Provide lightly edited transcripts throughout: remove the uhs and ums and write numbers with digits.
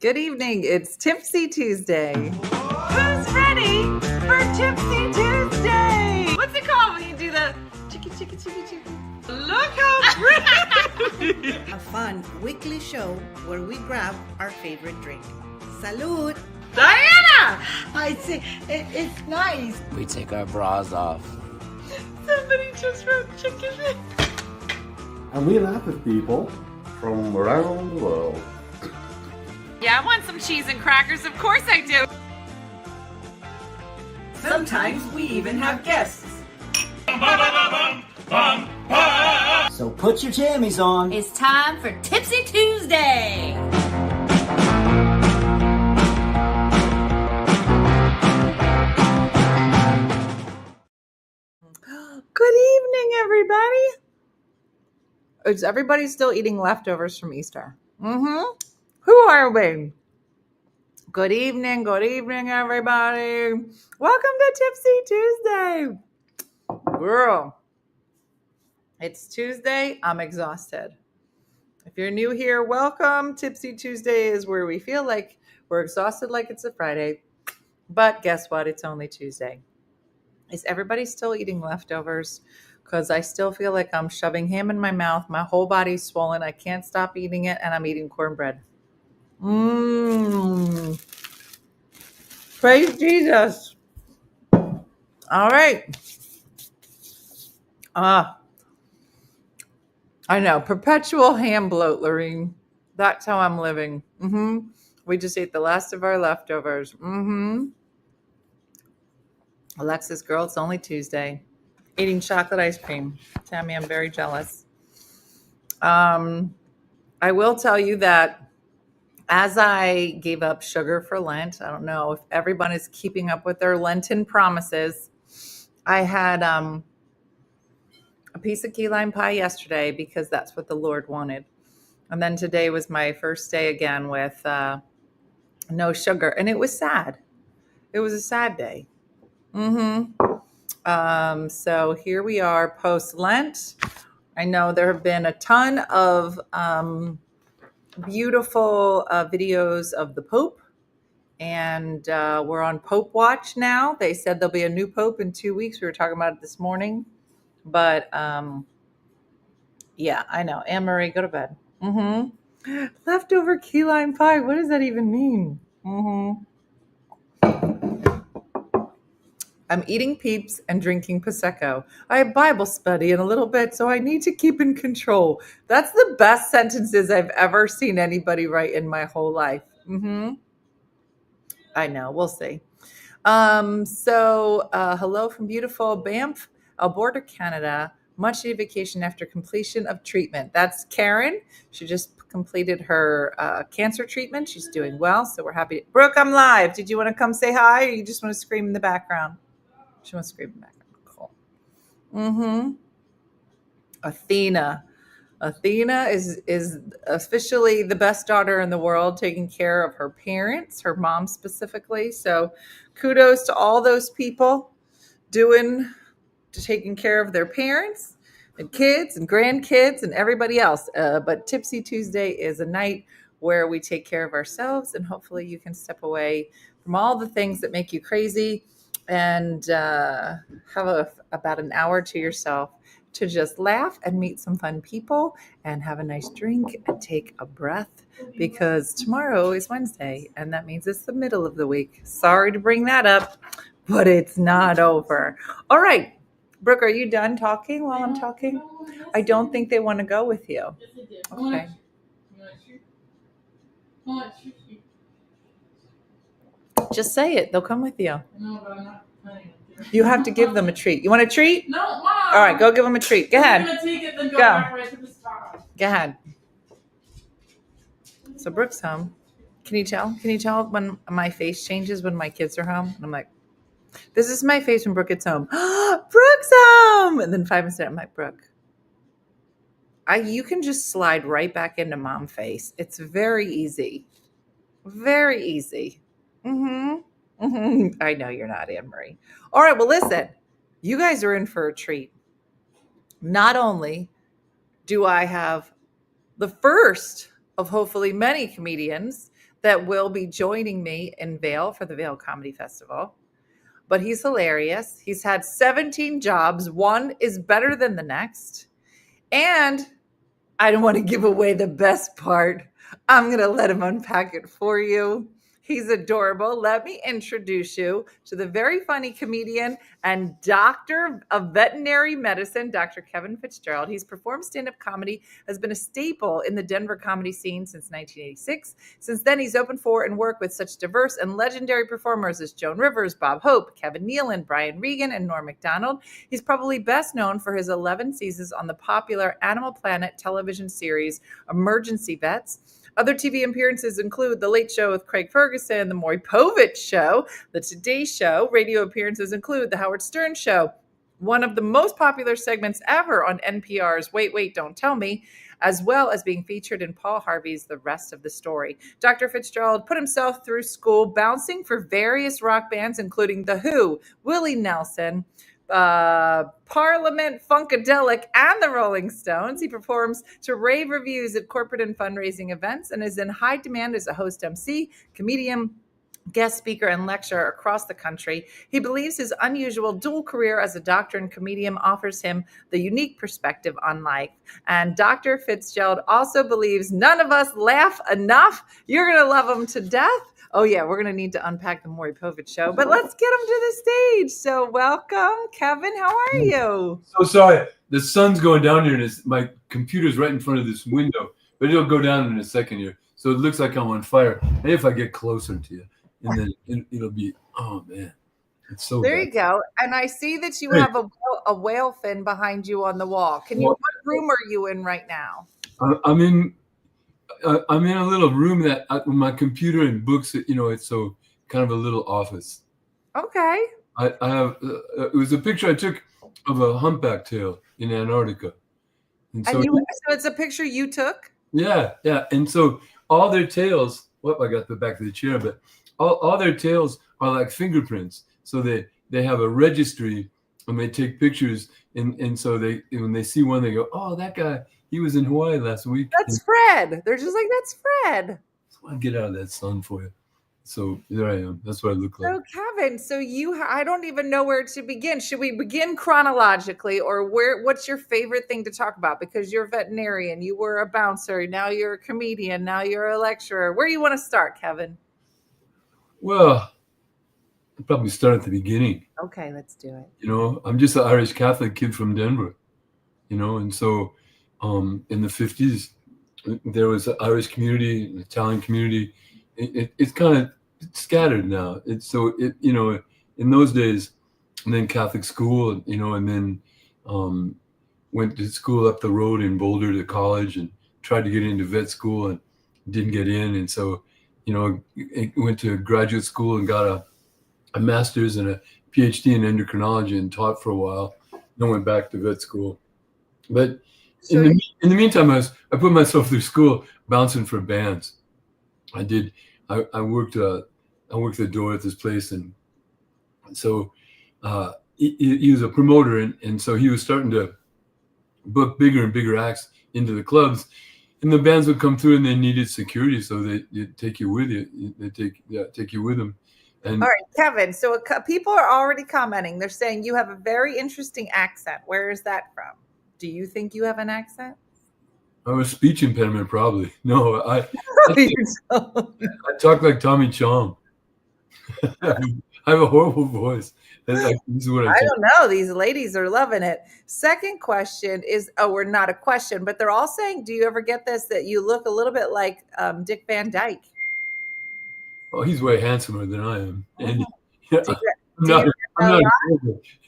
Good evening. It's Tipsy Tuesday. Who's ready for Tipsy Tuesday? What's it called when you do the chicky? Look how pretty! A fun weekly show where we grab our favorite drink. Salud! Diana! I see, it's nice. We take our bras off. Somebody just wrote chicken. And we laugh at people from around the world. Yeah, I want some cheese and crackers. Of course I do. Sometimes we even have guests. So put your jammies on. It's time for Tipsy Tuesday. Good evening, everybody. Is everybody still eating leftovers from Easter? Who are we? Good evening, everybody. Welcome to Tipsy Tuesday. Girl, it's Tuesday. I'm exhausted. If you're new here, welcome. Tipsy Tuesday is where we feel like we're exhausted like it's a Friday. But guess what? It's only Tuesday. Is everybody still eating leftovers? Because I still feel like I'm shoving ham in my mouth. My whole body's swollen. I can't stop eating it, and I'm eating cornbread. Praise Jesus. All right. I know. Perpetual ham bloat, Lorene. That's how I'm living. We just ate the last of our leftovers. Alexis, girl, it's only Tuesday. Eating chocolate ice cream. Tammy, I'm very jealous. I will tell you that as I gave up sugar for Lent, I don't know if everyone is keeping up with their Lenten promises. I had a piece of key lime pie yesterday because that's what the Lord wanted. And then today was my first day again with no sugar. And it was sad. It was a sad day. So here we are post-Lent. I know there have been a ton of beautiful videos of the Pope, and we're on Pope Watch now. They said there'll be a new Pope in 2 weeks. We were talking about it this morning, but yeah, I know. Anne-Marie, go to bed. Leftover key lime pie. What does that even mean? I'm eating Peeps and drinking Prosecco. I have Bible study in a little bit, so I need to keep in control. That's the best sentences I've ever seen anybody write in my whole life. I know. We'll see. Hello from beautiful Banff, Alberta, Canada. Much needed vacation after completion of treatment. That's Karen. She just completed her cancer treatment. She's doing well, so we're happy. Brooke, I'm live. Did you want to come say hi, or you just want to scream in the background? She wants to scream in the background. Cool. Athena is officially the best daughter in the world, taking care of her parents, her mom specifically. So kudos to all those people taking care of their parents and kids and grandkids and everybody else. But Tipsy Tuesday is a night where we take care of ourselves, and hopefully you can step away from all the things that make you crazy and have about an hour to yourself to just laugh and meet some fun people and have a nice drink and take a breath, because tomorrow is Wednesday and that means it's the middle of the week. Sorry to bring that up, but it's not over. All right, Brooke, are you done talking while I'm talking? I don't think they want to go with you. Okay. Just say it. They'll come with you. No, but I'm not planning on doing it. You have to give them a treat. You want a treat? No, Mom. All right, go give them a treat. Go ahead. I'm going to take it, then go Go. back right to the start. Go ahead. So Brooke's home. Can you tell? Can you tell when my face changes when my kids are home? And I'm like, this is my face when Brooke gets home. Brooke's home. And then 5 minutes later, I'm like, Brooke, you can just slide right back into mom face. It's very easy. Very easy. I know you're not, Anne-Marie. All right, well, listen. You guys are in for a treat. Not only do I have the first of hopefully many comedians that will be joining me in Vail for the Vail Comedy Festival. But he's hilarious. He's had 17 jobs. One is better than the next. And I don't want to give away the best part. I'm going to let him unpack it for you. He's adorable. Let me introduce you to the very funny comedian and doctor of veterinary medicine, Dr. Kevin Fitzgerald. He's performed stand-up comedy, has been a staple in the Denver comedy scene since 1986. Since then, he's opened for and worked with such diverse and legendary performers as Joan Rivers, Bob Hope, Kevin Nealon, Brian Regan, and Norm McDonald. He's probably best known for his 11 seasons on the popular Animal Planet television series Emergency Vets. Other TV appearances include The Late Show with Craig Ferguson, The Maury Povich Show, The Today Show. Radio appearances include The Howard Stern Show, one of the most popular segments ever on NPR's Wait, Wait, Don't Tell Me, as well as being featured in Paul Harvey's The Rest of the Story. Dr. Fitzgerald put himself through school bouncing for various rock bands, including The Who, Willie Nelson, Parliament, Funkadelic, and the Rolling Stones. He performs to rave reviews at corporate and fundraising events and is in high demand as a host MC, comedian, guest speaker, and lecturer across the country. He believes his unusual dual career as a doctor and comedian offers him the unique perspective on life. And Dr. Fitzgerald also believes none of us laugh enough. You're going to love him to death. Oh, yeah, we're going to need to unpack the Maury Povich Show, but let's get him to the stage. So welcome, Kevin. How are you? So sorry. The sun's going down here, and my computer's right in front of this window, but it'll go down in a second here. So it looks like I'm on fire. And if I get closer to you, and then it'll be, oh, man. It's so There bad. you go. And I see that you have a whale fin behind you on the wall. What room are you in right now? I'm in a little room that my computer and books, it's so kind of a little office. Okay. I have, it was a picture I took of a humpback tail in Antarctica. And so, so it's a picture you took? Yeah. And so all their tails, I got the back of the chair, but all their tails are like fingerprints. So they have a registry and they take pictures. And so when they see one, they go, oh, that guy, he was in Hawaii last week. That's Fred. They're just like, that's Fred. So I get out of that sun for you. So there I am. That's what I look like. So Kevin, I don't even know where to begin. Should we begin chronologically, or what's your favorite thing to talk about? Because you're a veterinarian, you were a bouncer, now you're a comedian, now you're a lecturer. Where do you want to start, Kevin? Well, I'll probably start at the beginning. Okay, let's do it. I'm just an Irish Catholic kid from Denver, and so in the 50s, there was an Irish community, an Italian community. It's kind of scattered now. In those days, and then Catholic school, and then went to school up the road in Boulder to college and tried to get into vet school and didn't get in. And so, went to graduate school and got a master's and a PhD in endocrinology and taught for a while. Then went back to vet school. But in the meantime, I put myself through school bouncing for bands. I worked the door at this place, and so he was a promoter, and so he was starting to book bigger and bigger acts into the clubs, and the bands would come through and they needed security, so they'd take you with you. They take you with them. And all right, Kevin. So people are already commenting. They're saying you have a very interesting accent. Where is that from? Do you think you have an accent? I have a speech impediment, probably. No, I talk like Tommy Chong. I have a horrible voice. This is what I don't know. These ladies are loving it. Second question is, we're not a question, but they're all saying, do you ever get this, that you look a little bit like Dick Van Dyke? Oh, he's way handsomer than I am. And I'm not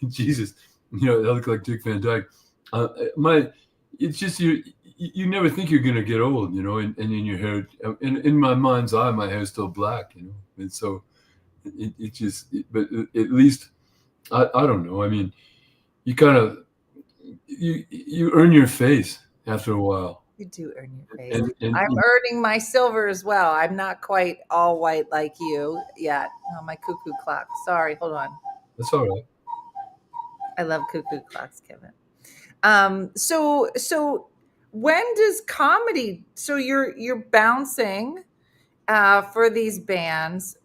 Jesus. I look like Dick Van Dyke. It's just you never think you're gonna get old, and in your hair, in my mind's eye, my hair's still black, and so but at least I don't know. I mean, you kind of you earn your face after a while. You do earn your face. I'm earning my silver as well. I'm not quite all white like you yet. Oh, my cuckoo clock. Sorry, hold on. That's all right. I love cuckoo clocks, Kevin. So when does comedy? So you're bouncing, for these bands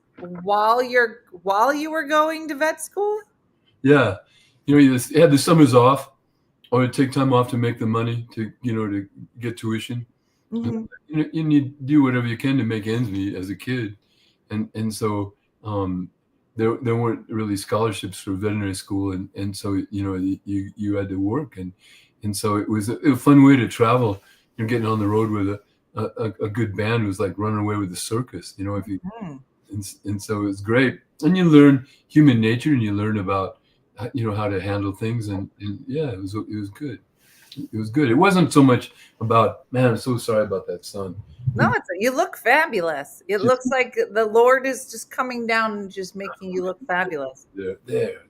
while you were going to vet school? Yeah. You had the summers off, or take time off to make the money to get tuition. Mhm. You need to do whatever you can to make ends meet as a kid. And so there weren't really scholarships for veterinary school. And so, you had to work. And so it was a fun way to travel. Getting on the road with a good band was like running away with the circus, if you, Mhm. and so it was great. And you learn human nature, and you learn about, how to handle things. And yeah, it was good. It was good. It wasn't so much about, man, I'm so sorry about that son. No, you look fabulous. It looks like the Lord is just coming down and just making you look fabulous. There There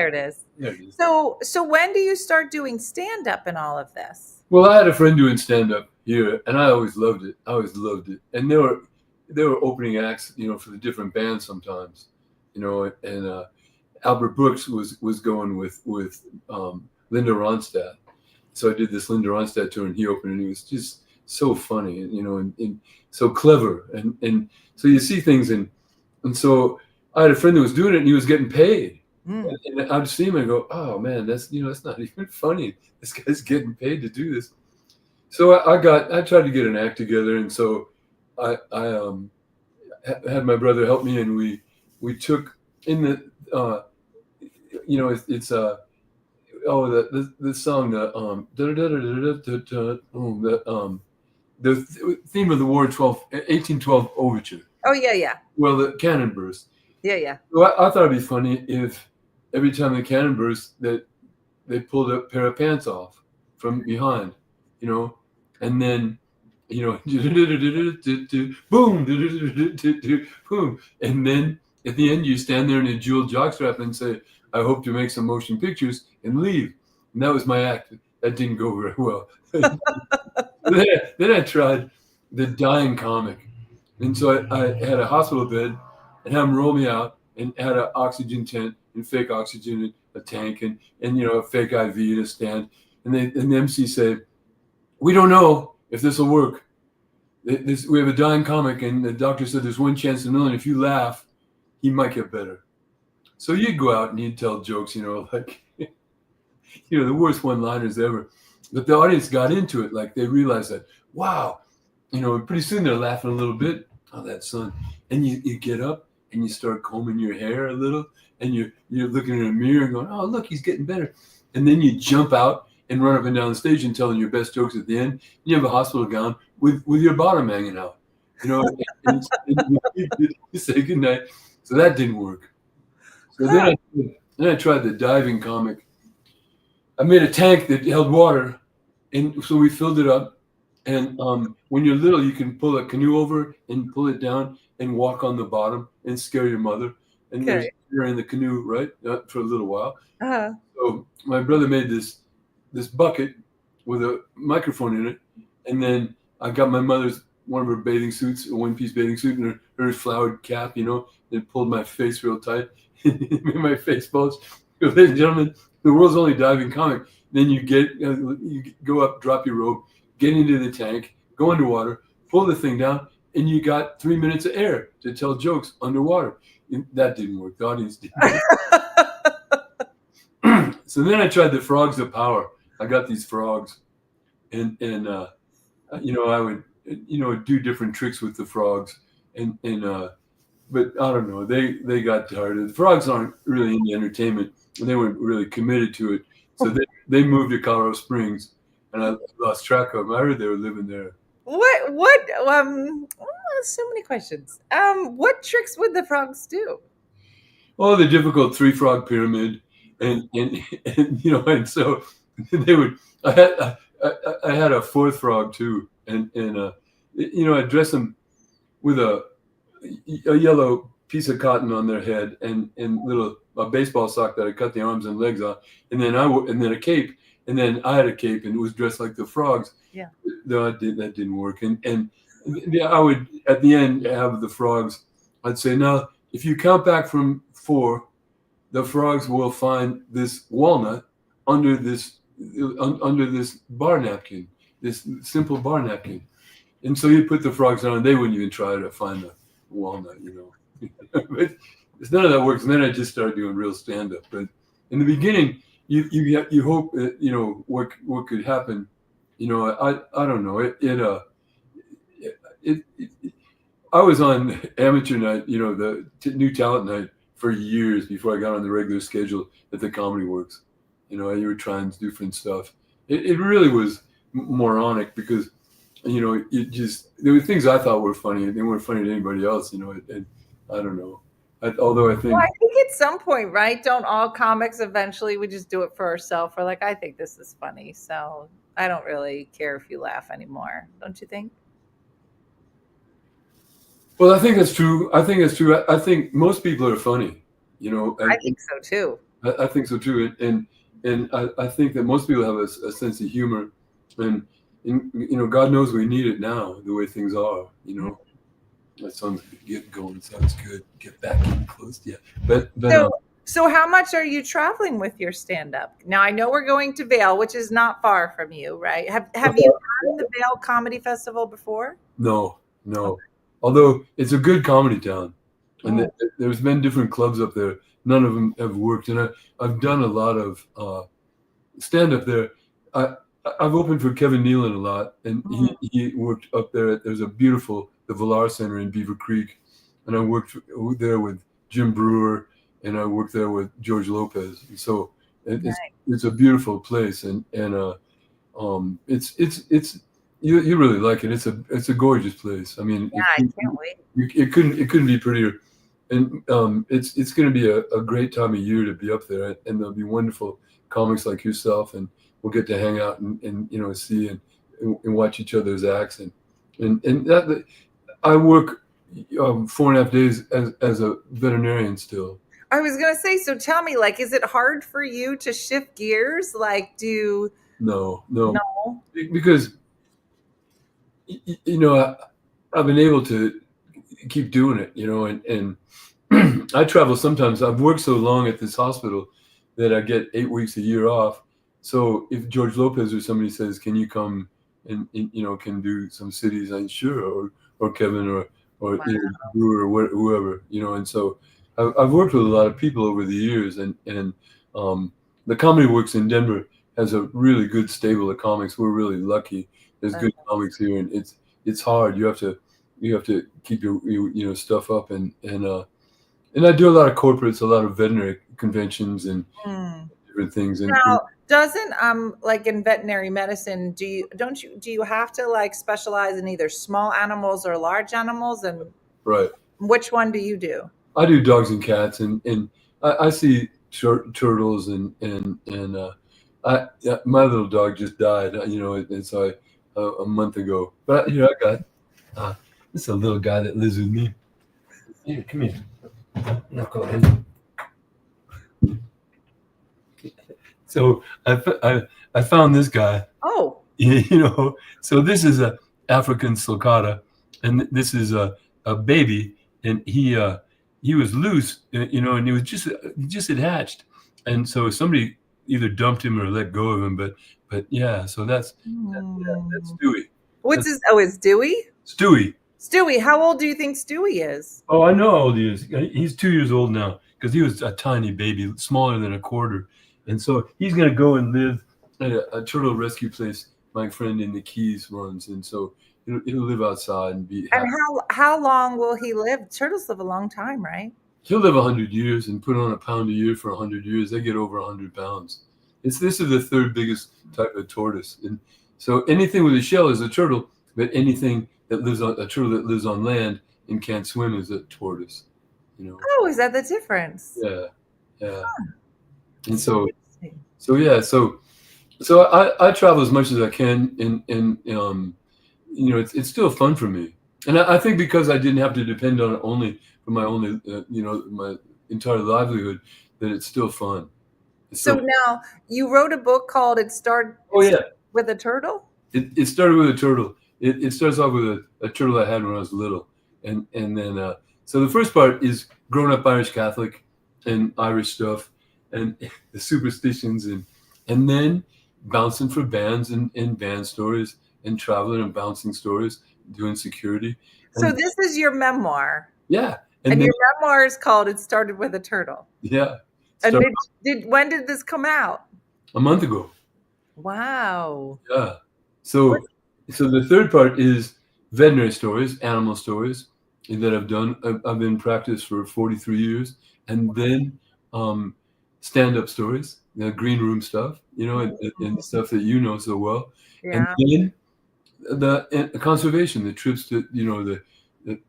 it is. There it is. So when do you start doing stand up and all of this? Well, I had a friend doing stand up here, and I always loved it. And there were opening acts, for the different bands sometimes, and Albert Brooks was going with Linda Ronstadt. So I did this Linda Ronstadt tour, and he opened, and he was just so funny, and so clever, and so you see things, and so I had a friend that was doing it, and he was getting paid, and I'd see him and go, oh man, that's not even funny. This guy's getting paid to do this. So I tried to get an act together, and so I had my brother help me, and we took in the it's the song, the theme of the War 1812 overture. Oh yeah. Well, the cannon burst. Yeah. So I thought it'd be funny if every time the cannon burst, that they pulled a pair of pants off from behind, and then boom, boom, and then at the end you stand there in a jeweled jockstrap and say, I hope to make some motion pictures, and leave. And that was my act. That didn't go very well. Then I tried the dying comic. And so I had a hospital bed and had them roll me out, and had an oxygen tent and fake oxygen and a tank and a fake IV and a stand. And the MC said, we don't know if this will work. We have a dying comic, and the doctor said there's one chance in a million. If you laugh, he might get better. So you'd go out and you'd tell jokes, like, the worst one-liners ever. But the audience got into it. Like, they realized that, wow, pretty soon they're laughing a little bit. Oh, that son. And you get up and you start combing your hair a little, and you're looking in a mirror and going, oh, look, he's getting better. And then you jump out and run up and down the stage and telling your best jokes at the end. You have a hospital gown with your bottom hanging out, and you say goodnight. So that didn't work. So then I tried the diving comic. I made a tank that held water, and so we filled it up. And when you're little, you can pull a canoe over and pull it down and walk on the bottom and scare your mother. And you're in the canoe, right, for a little while. Uh-huh. So my brother made this bucket with a microphone in it, and then I got my mother's one of her bathing suits, a one-piece bathing suit, and her flowered cap, and pulled my face real tight. Made my face bulge. Ladies and gentlemen, the world's only diving comic. Then you go up, drop your rope, get into the tank, go underwater, pull the thing down, and you got 3 minutes of air to tell jokes underwater. And that didn't work. The audience didn't work. So then I tried the frogs of power. I got these frogs, and I would do different tricks with the frogs, but I don't know. They got tired. The frogs aren't really into entertainment, and they weren't really committed to it. So they moved to Colorado Springs, and I lost track of them. I heard they were living there. What so many questions. What tricks would the frogs do? Oh, the difficult 3-frog pyramid, and so they would. I had a 4th frog too, and I dress them with a yellow piece of cotton on their head and a baseball sock that I cut the arms and legs off, and then a cape, and then I had a cape and it was dressed like the frogs. Yeah. No, that didn't work, and I would at the end have the frogs. I'd say, now if you count back from 4, the frogs will find this walnut under this bar napkin, this simple bar napkin. And so you put the frogs on, and they wouldn't even try to find the walnut, you know. But none of that works. And then I just started doing real stand-up. But in the beginning, you hope that, you know, what could happen. You know, I don't know. I was on amateur night, you know, the new talent night for years before I got on the regular schedule at the Comedy Works. You know, you were trying different stuff. It really was moronic because, you know, there were things I thought were funny and they weren't funny to anybody else, you know, and I don't know. Although I think at some point, right? Don't all comics eventually, we just do it for ourselves. We're like, I think this is funny, so I don't really care if you laugh anymore. Don't you think? Well, I think that's true. I think most people are funny, you know. I think so too. I think so too. And I think that most people have a sense of humor, and you know, God knows we need it now, the way things are, you know. My son's getting going, sounds good. Get back in close, yeah. But so how much are you traveling with your stand-up? Now I know we're going to Vail, which is not far from you, right? Have you done the Vail Comedy Festival before? No. Although it's a good comedy town, and there's been different clubs up there. None of them have worked, and I've done a lot of stand-up there. I've opened for Kevin Nealon a lot, and he worked up there. There's a beautiful the Villar Center in Beaver Creek, and I worked there with Jim Brewer, and I worked there with George Lopez. And so it's a beautiful place, and it's you really like it. It's a gorgeous place. I mean, I can't wait. It couldn't be prettier, and it's going to be a great time of year to be up there, and there'll be wonderful comics like yourself, and we'll get to hang out and you know, see and watch each other's acts, and that I work 4.5 days as a veterinarian still. I was gonna say, so tell me, like, is it hard for you to shift gears? Like, No, because you know, I've been able to keep doing it, you know, and I travel sometimes. I've worked so long at this hospital that I get 8 weeks a year off. So if George Lopez or somebody says, "Can you come and you know, can do some cities?" I'm sure, or Kevin or Wow. you know, Brewer or whoever, you know. And so I've worked with a lot of people over the years, and the Comedy Works in Denver has a really good stable of comics. We're really lucky. There's good comics here, and it's hard. You have to keep your you know, stuff up, and I do a lot of corporates, a lot of veterinary conventions and different things. And now, doesn't like in veterinary medicine, do you have to like specialize in either small animals or large animals, and right? Which one do you do? I do dogs and cats, and I see turtles, and my little dog just died, you know, and so a month ago. But you know, I got this is a little guy that lives with me. Here, come here. Knucklehead. So I found this guy. Oh. You know, so this is a African sulcata, and this is a baby, and he was loose, you know, and he was just had hatched, and so somebody either dumped him or let go of him, but yeah, so that's Stewie. Is Dewey? Stewie. How old do you think Stewie is? Oh, I know how old he is. He's 2 years old now, because he was a tiny baby, smaller than a quarter. And so he's going to go and live at a turtle rescue place my friend in the Keys runs. And so he'll live outside and be happy. And how long will he live? Turtles live a long time, right? He'll live 100 years and put on a pound a year for 100 years. They get over 100 pounds. This is the third biggest type of tortoise. And so anything with a shell is a turtle, but anything that lives on a turtle that lives on land and can't swim is a tortoise. You know. Oh, is that the difference? Yeah. Huh. And so I travel as much as I can, and you know, it's still fun for me. And I think because I didn't have to depend on it only for my only you know, my entire livelihood, that it's still fun. Now you wrote a book called "It Started." With a turtle. It started with a turtle. It starts off with a turtle I had when I was little, and then so the first part is grown up Irish Catholic and Irish stuff and the superstitions, and then bouncing for bands and band stories and traveling and bouncing stories. doing security. So this is your memoir. Yeah. And then, your memoir is called "It Started with a Turtle." yeah. And Started when did this come out? a month ago. Wow. Yeah. So the third part is veterinary stories, animal stories that I've done. I've been in practice for 43 years, and then stand-up stories, green room stuff, and stuff that you know so well. Yeah. And then the conservation, the trips to the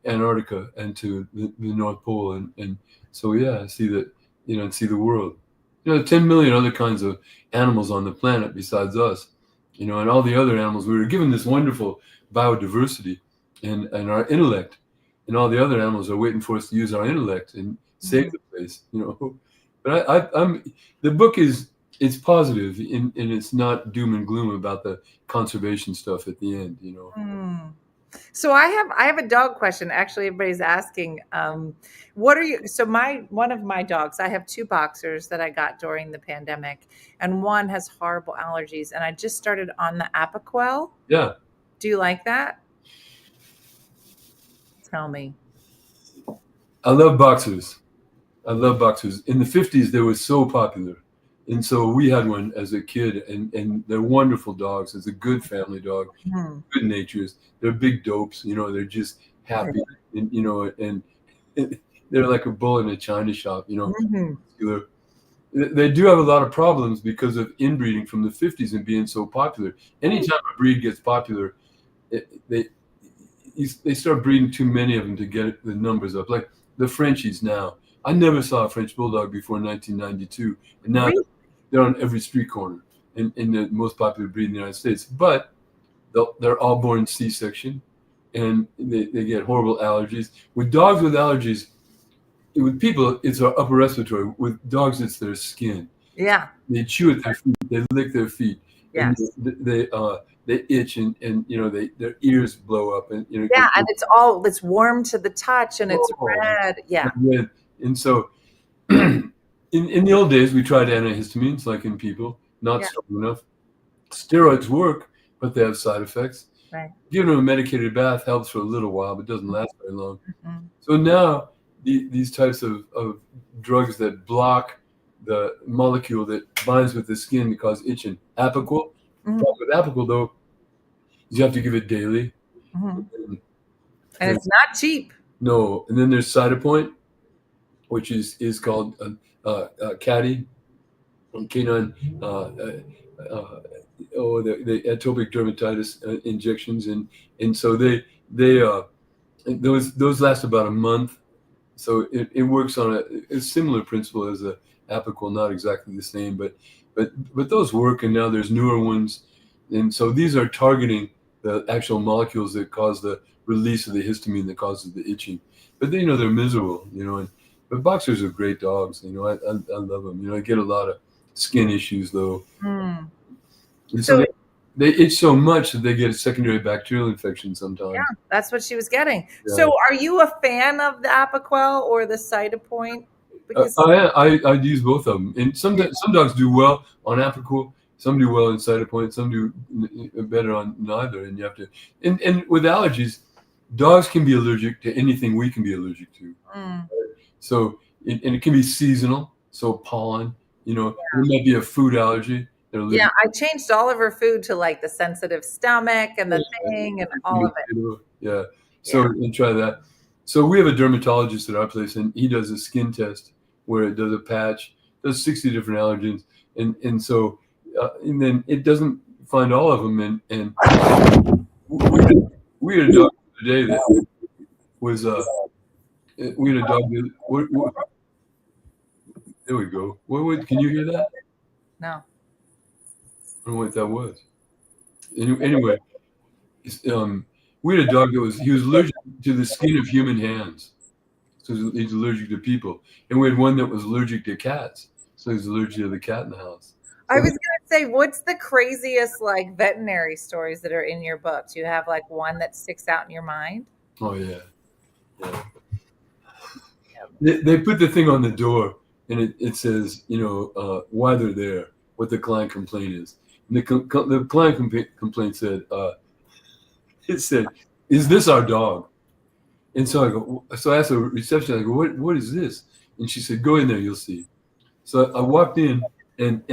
Antarctica and to the North Pole, and so I see that and see the world. 10 million other kinds of animals on the planet besides us, and all the other animals. We were given this wonderful biodiversity and our intellect, and all the other animals are waiting for us to use our intellect and save the place. But I'm the book it's positive and it's not doom and gloom about the conservation stuff at the end. So I have a dog question. Actually, everybody's asking, what are you? So one of my dogs, I have 2 boxers that I got during the pandemic, and one has horrible allergies. And I just started on the Apical. Yeah. Do you like that? Tell me. I love boxers. In the 50s, they were so popular. And so we had one as a kid, and they're wonderful dogs. It's a good family dog, good natures. They're big dopes, they're just happy, and and they're like a bull in a china shop, They do have a lot of problems because of inbreeding from the 50s and being so popular. Anytime a breed gets popular, they start breeding too many of them to get the numbers up. Like the Frenchies now. I never saw a French bulldog before 1992, and now they're on every street corner in the most popular breed in the United States. But they're all born C-section, and they get horrible allergies. With dogs with allergies, with people, it's our upper respiratory. With dogs, it's their skin. Yeah. They chew at their feet. They lick their feet. Yeah. They itch and their ears blow up and and it's warm to the touch and it's red. Yeah. Red. And so in the old days, we tried antihistamines like in people, not strong enough. Steroids work, but they have side effects. Right. Giving them a medicated bath helps for a little while, but doesn't last very long. So now these types of drugs that block the molecule that binds with the skin to cause itching. Apical. The problem with Apical, though, is you have to give it daily. And it's not cheap. No. And then there's Cytoint, which is called Caddy, canine, the atopic dermatitis injections, and so those last about a month. So it works on a similar principle as a Apical, not exactly the same, but those work. And now there's newer ones, and so these are targeting the actual molecules that cause the release of the histamine that causes the itching. But they're miserable, But boxers are great dogs, I love them. I get a lot of skin issues though. And so they itch so much that they get a secondary bacterial infection sometimes. Yeah, that's what she was getting. Yeah. So are you a fan of the Apical or the Cytoint? Because I use both of them. And some dogs do well on Apical, some do well in Cytoint, some do better on neither. And you have to, and with allergies, dogs can be allergic to anything we can be allergic to. So, and it can be seasonal. So pollen, it might be a food allergy. Yeah, I changed all of her food to like the sensitive stomach and the thing and all of it. Yeah. So and try that. So we have a dermatologist at our place, and he does a skin test where it does a patch, does 60 different allergens, and so and then it doesn't find all of them. And we had a dog today that was we had a dog. There we go. What? Can you hear that? No. I don't know what that was. Anyway, we had a dog that was allergic to the skin of human hands, so he's allergic to people. And we had one that was allergic to cats, so he's allergic to the cat in the house. I was gonna say, what's the craziest like veterinary stories that are in your book? Do you have like one that sticks out in your mind? Oh yeah. They put the thing on the door, and it says, why they're there, what the client complaint is. And the client complaint said, is this our dog? And so I asked the reception, I go, what is this? And she said, go in there, you'll see. So I walked in, and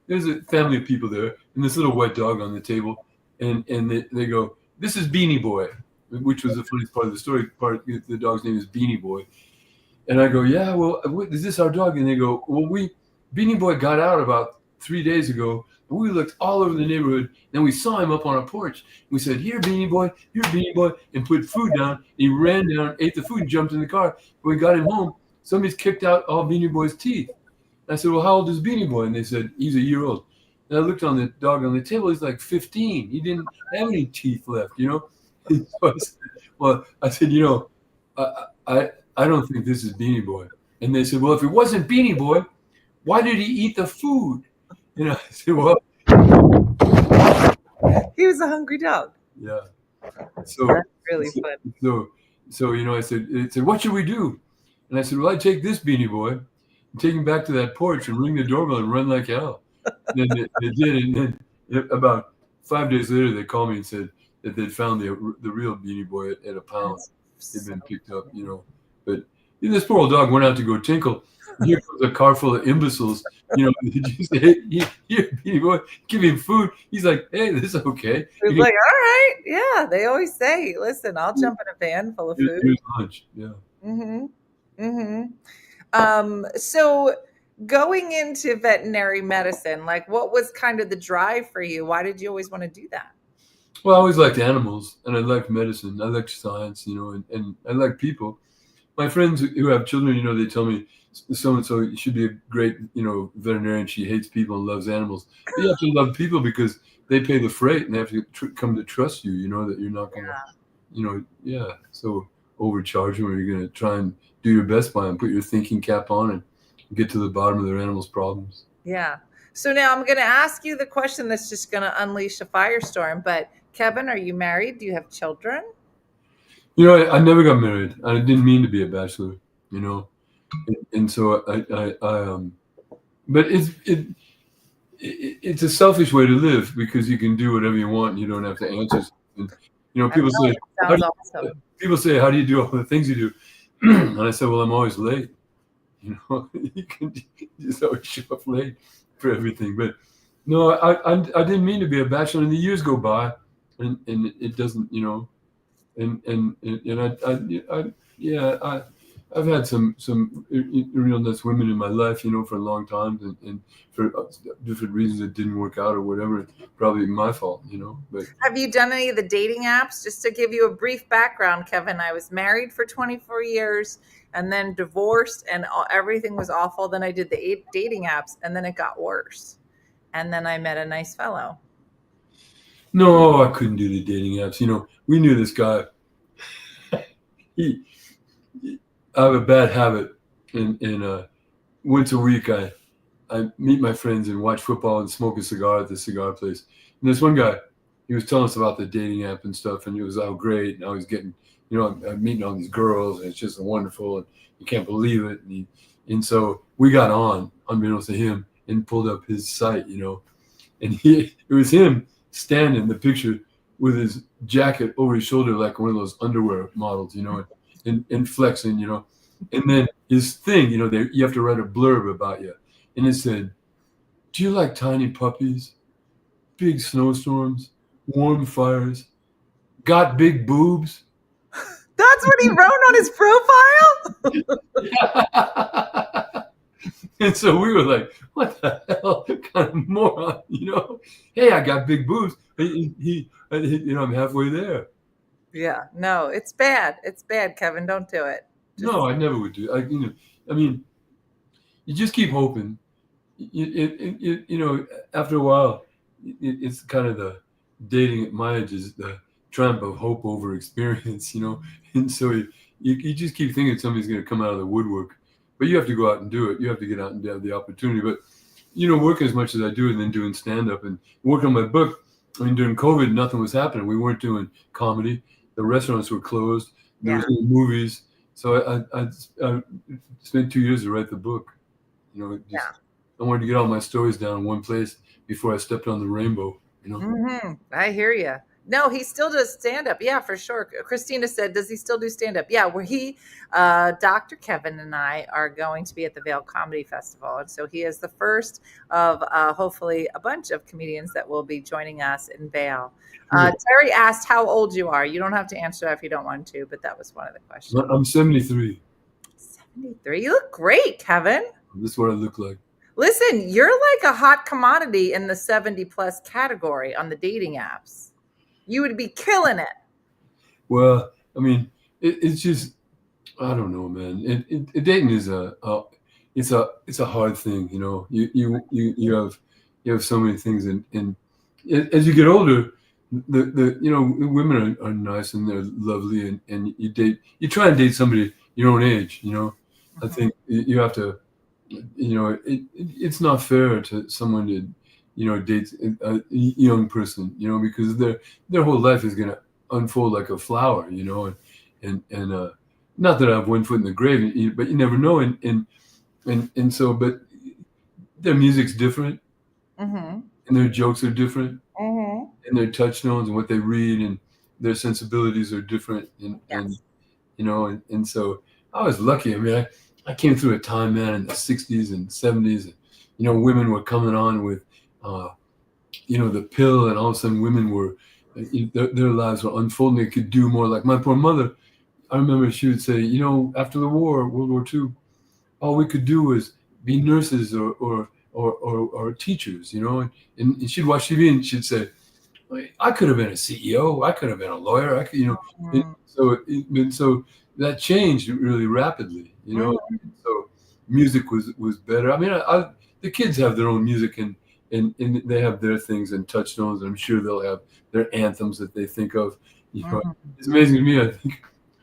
there's a family of people there, and this little white dog on the table, and they go, this is Beanie Boy, which was the funniest part of the story. The dog's name is Beanie Boy. And I go, yeah, well, is this our dog? And they go, well, Beanie Boy got out about 3 days ago, and we looked all over the neighborhood, and we saw him up on our porch. We said, here, Beanie Boy, and put food down. He ran down, ate the food, and jumped in the car. When we got him home, somebody's kicked out all Beanie Boy's teeth. I said, well, how old is Beanie Boy? And they said, he's a year old. And I looked on the dog on the table. He's like 15. He didn't have any teeth left, you know? And so I said, you know, I don't think this is Beanie Boy. And they said, well, if it wasn't Beanie Boy, why did he eat the food? And I said, well, He was a hungry dog. yeah. So That's really fun. So you know, I said, what should we do? And I said, well, I'd take this Beanie Boy and take him back to that porch and ring the doorbell and run like hell. And they did. And then about 5 days later, they called me and said that they'd found the real Beanie Boy at a pound. He'd been picked up, you know. But this poor old dog went out to go tinkle. Here comes a car full of imbeciles. You know, you say, hey, here, Beanie Boy, give him food. He's like, hey, this is okay. He's like, all right. Yeah, they always say, listen, I'll jump in a van full of food. Here's lunch. Yeah. So going into veterinary medicine, like what was kind of the drive for you? Why did you always want to do that? Well, I always liked animals, and I liked medicine. I liked science, you know, and I like people. My friends who have children, you know, they tell me, so-and-so should be a great, you know, veterinarian. She hates people and loves animals. But you have to love people because they pay the freight and they have to come to trust you, you know, that you're not going to, you know, so overcharge them, or you're going to try and do your best by them, put your thinking cap on and get to the bottom of their animals' problems. Yeah. So now I'm going to ask you the question that's just going to unleash a firestorm. But Kevin, are you married? Do you have children? You know, I never got married. I didn't mean to be a bachelor, you know. And so but it's a selfish way to live because you can do whatever you want and you don't have to answer. And, you know, people say, how do you do all the things you do? And I said, well, I'm always late. You know, you can just always show up late for everything. But no, I didn't mean to be a bachelor. And the years go by, and it doesn't, you know, I've had some real nice women in my life, you know, for a long time, and for different reasons it didn't work out or whatever. Probably my fault, you know. But have you done any of the dating apps? Just to give you a brief background, Kevin, I was married for 24 years and then divorced, and everything was awful. Then I did the dating apps, and then it got worse. And then I met a nice fellow. No, I couldn't do the dating apps. You know, we knew this guy. I have a bad habit, and once a week I meet my friends and watch football and smoke a cigar at the cigar place. And this one guy, he was telling us about the dating app and stuff, and it was how great. And I was getting, you know, I'm meeting all these girls, and it's just wonderful, and you can't believe it. And so we got on, unbeknownst to him, and pulled up his site, you know, and it was him standing in the picture with his jacket over his shoulder like one of those underwear models, you know, and flexing, you know. And then his thing, you know, you have to write a blurb about you. And it said, do you like tiny puppies, big snowstorms, warm fires, got big boobs? That's what he wrote on his profile? And so we were like, what the hell kind of moron, you know? Hey, I got big boobs. You know, I'm halfway there. Yeah, no, it's bad. It's bad, Kevin. Don't do it. No, I never would do it. You know, I mean, you just keep hoping. You know, after a while, it's kind of the dating at my age is the tramp of hope over experience, you know. And so you just keep thinking somebody's going to come out of the woodwork. But you have to go out and do it. You have to get out and have the opportunity. But, you know, working as much as I do and then doing stand-up and working on my book, I mean, during COVID, nothing was happening. We weren't doing comedy. The restaurants were closed. There was no movies. So I spent 2 years to write the book. You know, I wanted to get all my stories down in one place before I stepped on the rainbow, you know. Mm-hmm. I hear you. No, he still does stand up. Yeah, for sure. Christina said, does he still do stand up? Yeah, where Dr. Kevin and I are going to be at the Vail Comedy Festival. And so he is the first of hopefully a bunch of comedians that will be joining us in Vail. Terry asked how old you are. You don't have to answer that if you don't want to, but that was one of the questions. I'm 73. 73. You look great, Kevin. This is what I look like. Listen, you're like a hot commodity in the 70 plus category on the dating apps. You would be killing it. Well, I mean, it's just, I don't know, man. Dating is it's a hard thing, you know. You have so many things, and as you get older, the you know, women are nice and they're lovely, and you try and date somebody your own age, you know. I think you have to, you know, it's not fair to someone to, you know, date a young person, you know, because their whole life is gonna unfold like a flower, you know, and not that I have one foot in the grave, but you never know, and so, but their music's different, and their jokes are different, and their touchstones and what they read and their sensibilities are different, and you know, and so I was lucky. I mean, I came through a time, man, in the 60s and 70s, and, you know, women were coming on with, you know, the pill, and all of a sudden women were, their lives were unfolding. They could do more. Like my poor mother, I remember she would say, you know, after the war, World War II, all we could do was be nurses or teachers, you know, and she'd watch TV and she'd say, I could have been a CEO, I could have been a lawyer, I could, you know, so that changed really rapidly, you know. So music was better. I mean, the kids have their own music and they have their things and touchstones. And I'm sure they'll have their anthems that they think of. You know, it's amazing to me. I think,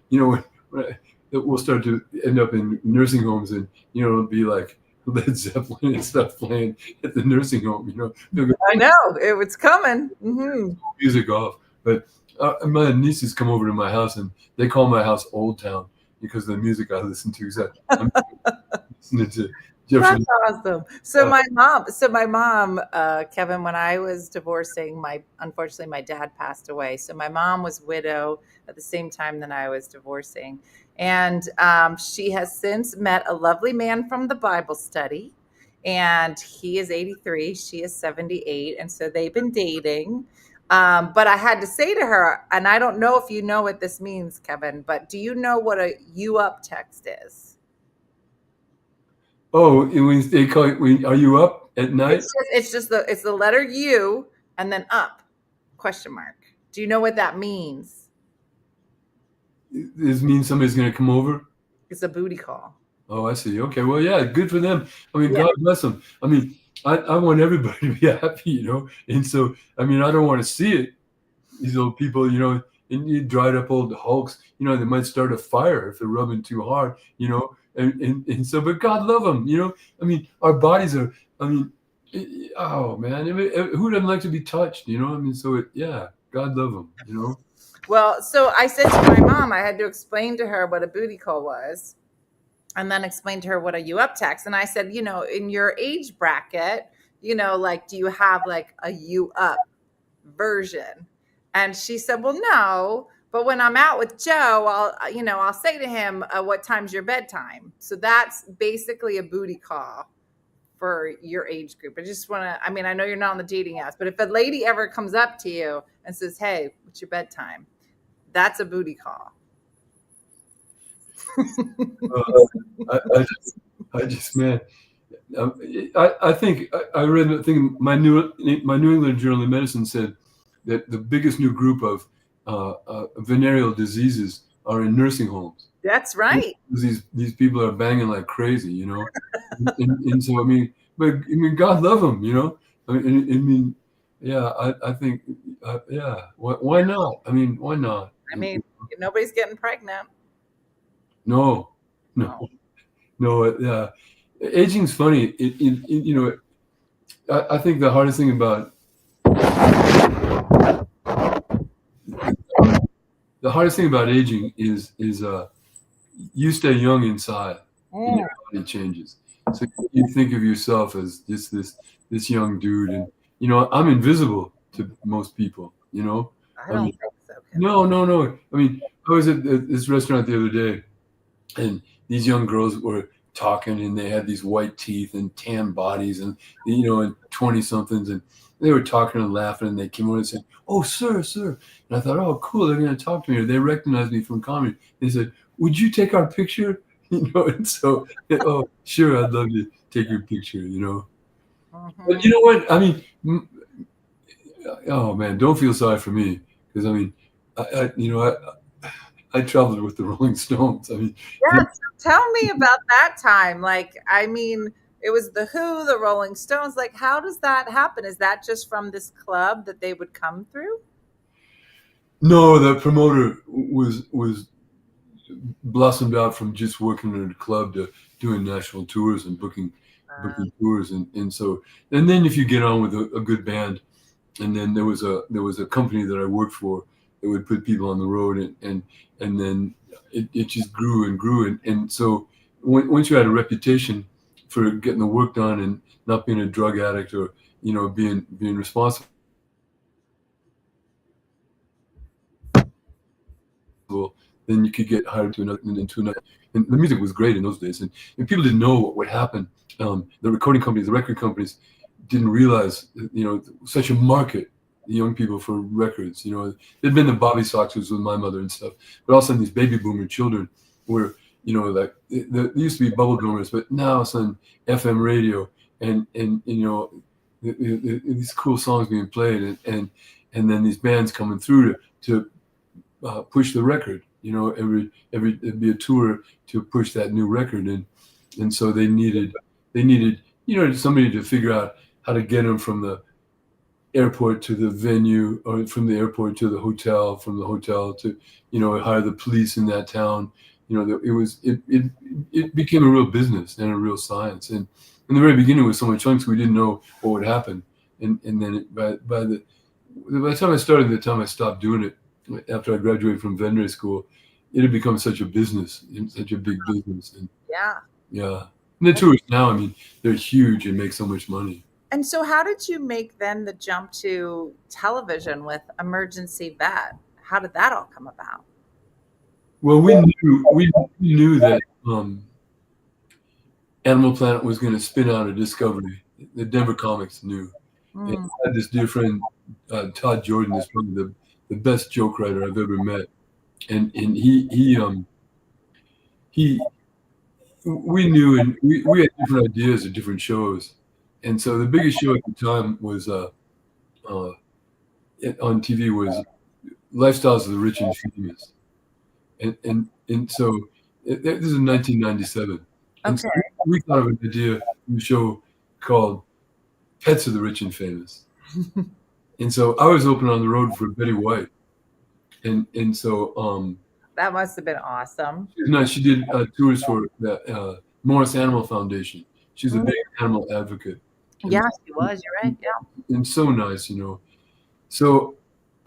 you know, that we'll start to end up in nursing homes, and you know, it'll be like Led Zeppelin and stuff playing at the nursing home. You know, I know it's coming. Music off, but my nieces come over to my house and they call my house Old Town because of the music I listen to. So I'm listening to Jefferson. That's awesome. So my mom, Kevin, when I was divorcing, unfortunately my dad passed away. So my mom was widow at the same time that I was divorcing. And she has since met a lovely man from the Bible study. And he is 83, she is 78. And so they've been dating. But I had to say to her, and I don't know if you know what this means, Kevin, but do you know what a "you up" text is? Oh, when they call it, are you up at night? It's the letter U and then up, question mark. Do you know what that means? This means somebody's going to come over? It's a booty call. Oh, I see. Okay. Well, yeah, good for them. I mean, God bless them. I mean, I want everybody to be happy, you know? And so, I mean, I don't want to see it. These old people, you know, and you dried up old hulks, you know, they might start a fire if they're rubbing too hard, you know? And so, but God love them, you know? I mean, our bodies are, I mean, oh, man, who doesn't like to be touched, you know? I mean, so, God love them, you know? Well, so I said to my mom, I had to explain to her what a booty call was, and then explain to her what a "you up" text. And I said, you know, in your age bracket, you know, like, do you have like a "you up" version? And she said, well, no, but when I'm out with Joe, I'll say to him, what time's your bedtime? So that's basically a booty call for your age group. I just want to, I mean, I know you're not on the dating apps, but if a lady ever comes up to you and says, hey, what's your bedtime? That's a booty call. I just, man, I think I read a thing. My New England Journal of Medicine said that the biggest new group of venereal diseases are in nursing homes. That's right. These people are banging like crazy, you know, and so I mean, God love them, you know. I mean, yeah, I think, yeah. Why not? I mean, why not? I mean, nobody's getting pregnant. No. Yeah, aging's funny. You know, I think the hardest thing about aging is you stay young inside, and your body changes. So you think of yourself as just this young dude, and you know, I'm invisible to most people. You know, I don't think so. No. I mean, I was at this restaurant the other day, and these young girls were talking, and they had these white teeth and tan bodies, and and 20-somethings, and they were talking and laughing, and they came over and said, "Oh, sir," and I thought, "Oh, cool, they're going to talk to me." Or they recognized me from comedy. They said, "Would you take our picture?" And so, oh, sure, I'd love to take your picture. Mhm. But you know what? I mean, oh man, don't feel sorry for me, because I mean, I traveled with the Rolling Stones. I mean, Yeah, so tell me about that time. Like, I mean, it was the Who, the Rolling Stones. Like, how does that happen? Is that just from this club that they would come through? no, the promoter was blossomed out from just working at a club to doing national tours and booking tours, and so, and then if you get on with a good band, and then there was a company that I worked for that would put people on the road, and then it just grew and grew, and so once you had a reputation for getting the work done and not being a drug addict, or being responsible, then you could get hired to another. And the music was great in those days, and people didn't know what would happen. The recording companies, the record companies, didn't realize such a market, the young people, for records. There'd been the Bobby Soxers with my mother and stuff, but all of a sudden these baby boomer children were, like, there used to be bubble drummers, but now it's on FM radio, and these cool songs being played, and then these bands coming through to push the record. It'd be a tour to push that new record, and so they needed somebody to figure out how to get them from the airport to the venue, or from the airport to the hotel, from the hotel to hire the police in that town. It became a real business and a real science, and in the very beginning, with so much chunks, we didn't know what would happen, and then by the time I started, the time I stopped doing it, after I graduated from veterinary school, it had become such a business, such a big business. And Yeah. and the tourists now, I mean, they're huge and make so much money. And so how did you make then the jump to television with Emergency Vet? How did that all come about? Well, we knew that Animal Planet was going to spin out a Discovery. The Denver Comics knew. And I had this dear friend, Todd Jordan, is probably the best joke writer I've ever met, and we knew, and we had different ideas of different shows, and so the biggest show at the time was on TV was Lifestyles of the Rich and Famous, and so this is 1997, and so we thought of an idea of a show called Pets of the Rich and Famous. And so I was open on the road for Betty White, and so that must have been awesome. she did tours for the Morris Animal Foundation. She's a big animal advocate. Yeah, she was. You're right. Yeah, and so nice, So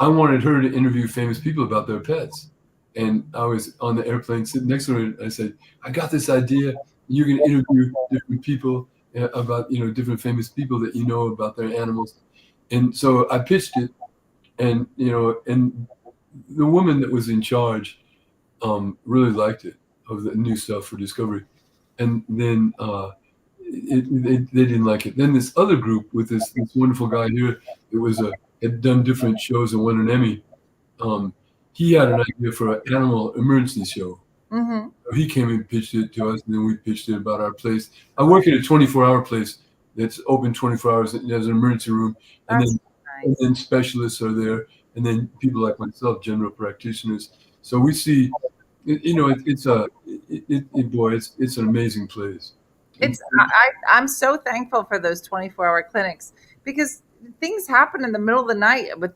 I wanted her to interview famous people about their pets, and I was on the airplane sitting next to her, and I said, "I got this idea. You can interview different people about different famous people that about their animals." And so I pitched it, and and the woman that was in charge really liked it, of the new stuff for Discovery, and then they didn't like it. Then this other group with this wonderful guy here that had done different shows and won an Emmy. He had an idea for an animal emergency show. Mm-hmm. So he came and pitched it to us, and then we pitched it about our place. I work at a 24-hour place that's open 24 hours. It has an emergency room, and then specialists are there, and then people like myself, general practitioners. So we see, it's an amazing place. I'm so thankful for those 24-hour clinics, because things happen in the middle of the night with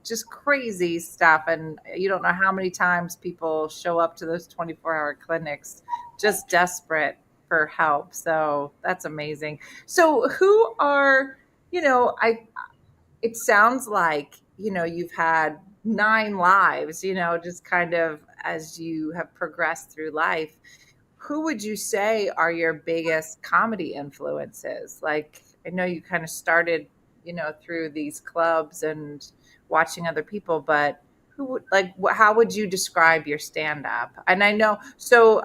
just crazy stuff, and you don't know how many times people show up to those 24-hour clinics just desperate for help. So that's amazing. So who are, it sounds like, you've had 9 lives, just kind of as you have progressed through life. Who would you say are your biggest comedy influences? Like, I know you kind of started, through these clubs and watching other people, but how would you describe your stand-up? And I know, so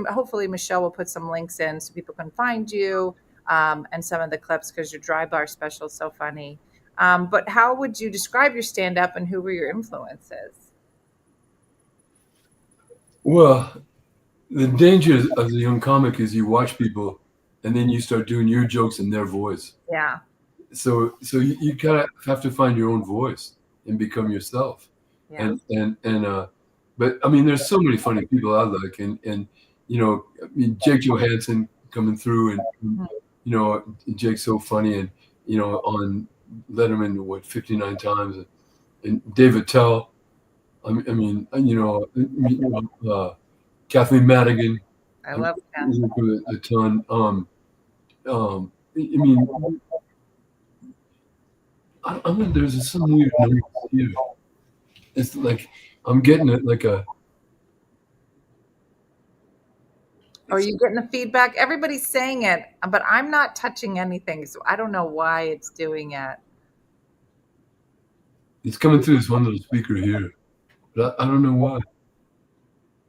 hopefully Michelle will put some links in so people can find you, and some of the clips, because your dry bar special is so funny. But how would you describe your stand-up, and who were your influences? Well, the danger of the young comic is you watch people and then you start doing your jokes in their voice. Yeah. So you kind of have to find your own voice and become yourself. Yeah. But I mean, there's so many funny people I like, and you know, I mean, Jake Johansson coming through, and you know, Jake's so funny, and you know, on Letterman 59 times, and David Tell. I mean, you know, Kathleen Madigan. I love that. A ton. I mean, I mean, there's some weird noise here. It's like I'm getting it like a. Are you getting the feedback? Everybody's saying it, but I'm not touching anything, so I don't know why it's doing it. It's coming through this one little speaker here, but I don't know why.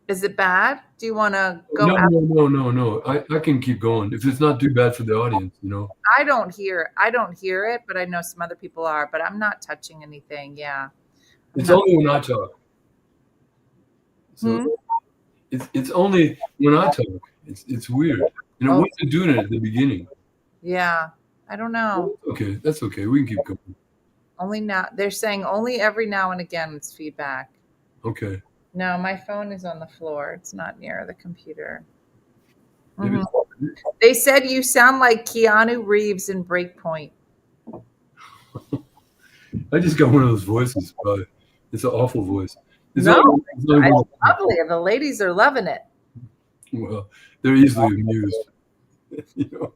Is it bad? Do you want to go? No. I can keep going if it's not too bad for the audience, you know. I don't hear it, but I know some other people are. But I'm not touching anything. Yeah. It's only when I talk. So it's only when I talk. It's weird. You know, what's it doing it at the beginning? Yeah, I don't know. Okay, that's okay. We can keep going. Only now. They're saying only every now and again it's feedback. Okay. No, my phone is on the floor. It's not near the computer. They said you sound like Keanu Reeves in Breakpoint. I just got one of those voices, but it's an awful voice. It's lovely. The ladies are loving it. Well, they're easily amused, you know,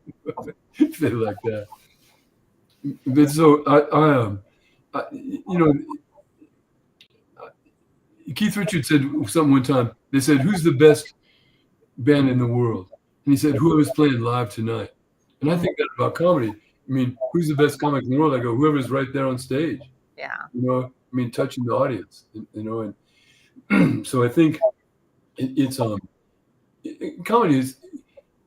if they like that. But so I you know, Keith Richards said something one time. They said, "Who's the best band in the world?" And he said, "Whoever's playing live tonight." And I think that about comedy. I mean, who's the best comic in the world? I go, whoever's right there on stage. Yeah. You know, I mean, touching the audience. You know, and so I think comedy is.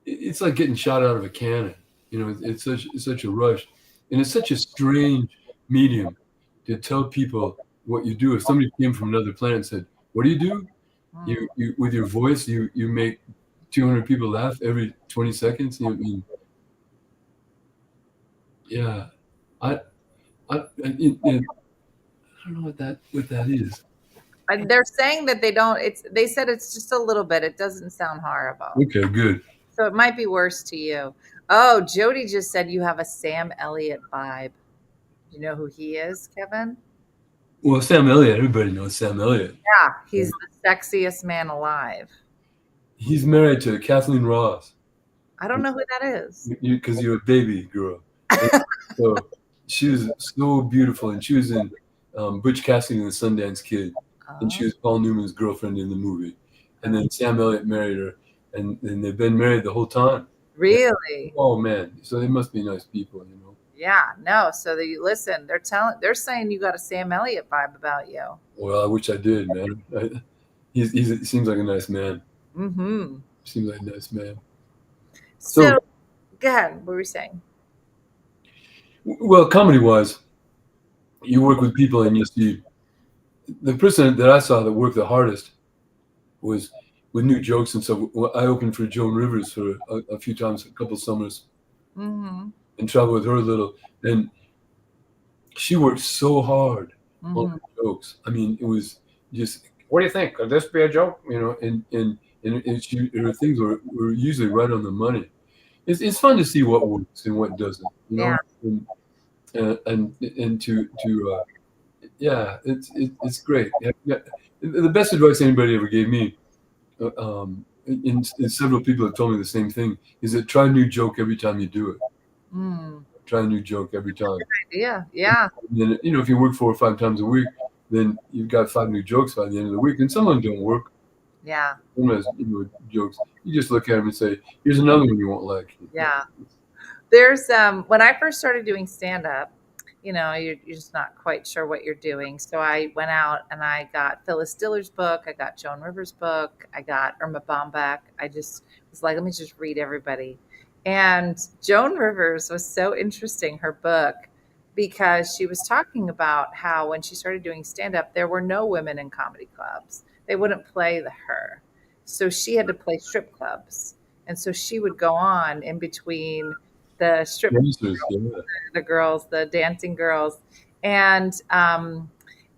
It's like getting shot out of a cannon. You know, it's such a rush, and it's such a strange medium to tell people what you do. If somebody came from another planet and said, "What do you do?" You with your voice, you make 200 people laugh every 20 seconds. You know, I mean, yeah, I don't know what that is. They're saying that they don't. They said it's just a little bit. It doesn't sound horrible. Okay, good. So it might be worse to you. Oh, Jody just said you have a Sam Elliott vibe. You know who he is, Kevin? Well, Sam Elliott, everybody knows Sam Elliott. Yeah, he's the sexiest man alive. He's married to Kathleen Ross. I don't know who that is. Because you're a baby girl. So she was so beautiful, and she was in Butch Cassidy and the Sundance Kid, and she was Paul Newman's girlfriend in the movie. And then Sam Elliott married her, and they've been married the whole time. Really? Oh man! So they must be nice people, you know. Yeah, no. So listen. They're saying you got a Sam Elliott vibe about you. Well, I wish I did, man. He seems like a nice man. Mm-hmm. Seems like a nice man. So go ahead. What were you saying? Well, comedy-wise, you work with people, and you see the person that I saw that worked the hardest was with new jokes and stuff. I opened for Joan Rivers for a few times, a couple summers, and traveled with her a little. And she worked so hard on her jokes. I mean, it was just, what do you think? Could this be a joke? You know, and her things were usually right on the money. It's fun to see what works and what doesn't. You know, and to yeah, it's great. Yeah. The best advice anybody ever gave me, and several people have told me the same thing, is that try a new joke every time you do it. Try a new joke every time. Good idea. Yeah. And then, you know, if you work 4 or 5 times a week, then you've got 5 new jokes by the end of the week, and some of them don't work. Yeah. Sometimes, you know, jokes, you just look at them and say, "Here's another one you won't like." Yeah. There's when I first started doing stand-up, you're just not quite sure what you're doing. So I went out and I got Phyllis Diller's book. I got Joan Rivers' book. I got Irma Bombeck. I just was like, let me just read everybody. And Joan Rivers was so interesting, her book, because she was talking about how when she started doing stand-up, there were no women in comedy clubs. They wouldn't play her. So she had to play strip clubs. And so she would go on in between the strip Dancers, the girls, the dancing girls. And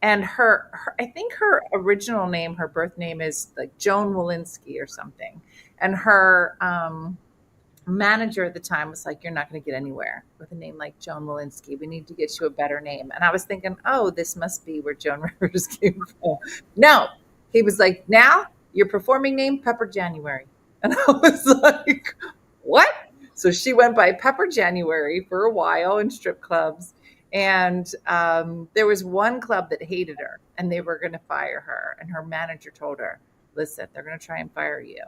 her, I think her original name, her birth name is like Joan Walensky or something. And her manager at the time was like, you're not going to get anywhere with a name like Joan Walensky. We need to get you a better name. And I was thinking, oh, this must be where Joan Rivers came from. No, he was like, now your performing name, Pepper January. And I was like, what? So she went by Pepper January for a while in strip clubs. And there was one club that hated her and they were going to fire her. And her manager told her, listen, they're going to try and fire you,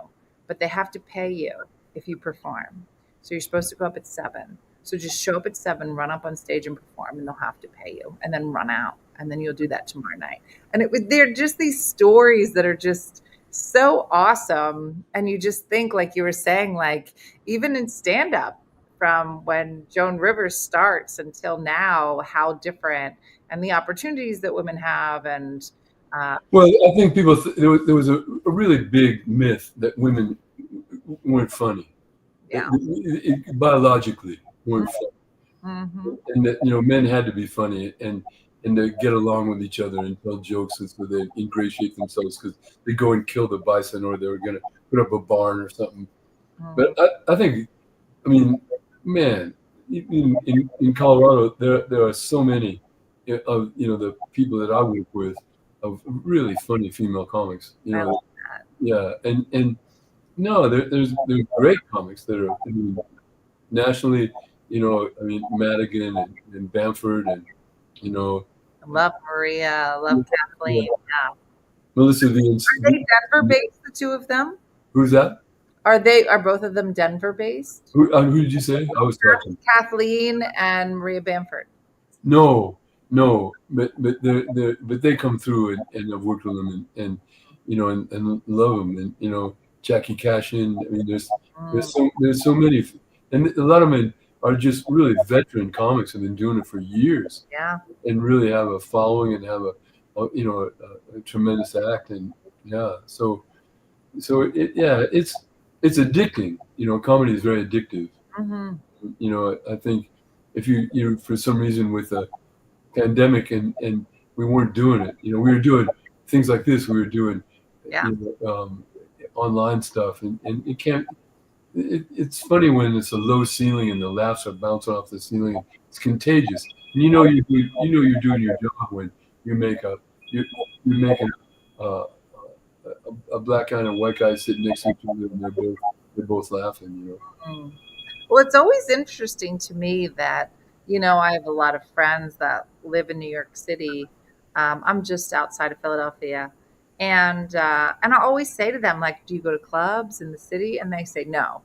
but they have to pay you if you perform. So you're supposed to go up at 7. So just show up at 7, run up on stage and perform, and they'll have to pay you, and then run out. And then you'll do that tomorrow night. And they're just these stories that are just so awesome. And you just think, like you were saying, like even in stand-up, from when Joan Rivers starts until now, how different, and the opportunities that women have. And well, I think people there was a really big myth that women weren't funny. Yeah. Biologically weren't funny. Mm-hmm. And that men had to be funny and to get along with each other and tell jokes so they ingratiate themselves, because they go and kill the bison, or they were going to put up a barn or something. Mm-hmm. But I think, man, in Colorado there are so many of the people that I work with of really funny female comics. Yeah, and no, there's great comics that are nationally. Madigan and Bamford and I love Maria, I love Kathleen. Yeah. Melissa the. Are they Denver based, the two of them? Who's that? Are both of them Denver based? Who did you say? I was talking. Kathleen and Maria Bamford. No, but they come through and I've worked with them and love them, and Jackie Cashin. There's so many, and a lot of them are just really veteran comics, have been doing it for years. Yeah. And really have a following and have a tremendous act, and so it's addicting. Comedy is very addictive. Mm-hmm. I think if you for some reason with a pandemic and we weren't doing it, we were doing things like this. We were doing online stuff, and it can't. It's funny when it's a low ceiling and the laughs are bouncing off the ceiling. It's contagious. And you're doing your job when you make you're making a black guy and a white guy sitting next to each other, and they're both laughing. Well, it's always interesting to me that I have a lot of friends that live in New York City. I'm just outside of Philadelphia. And I always say to them, like, do you go to clubs in the city? And they say no.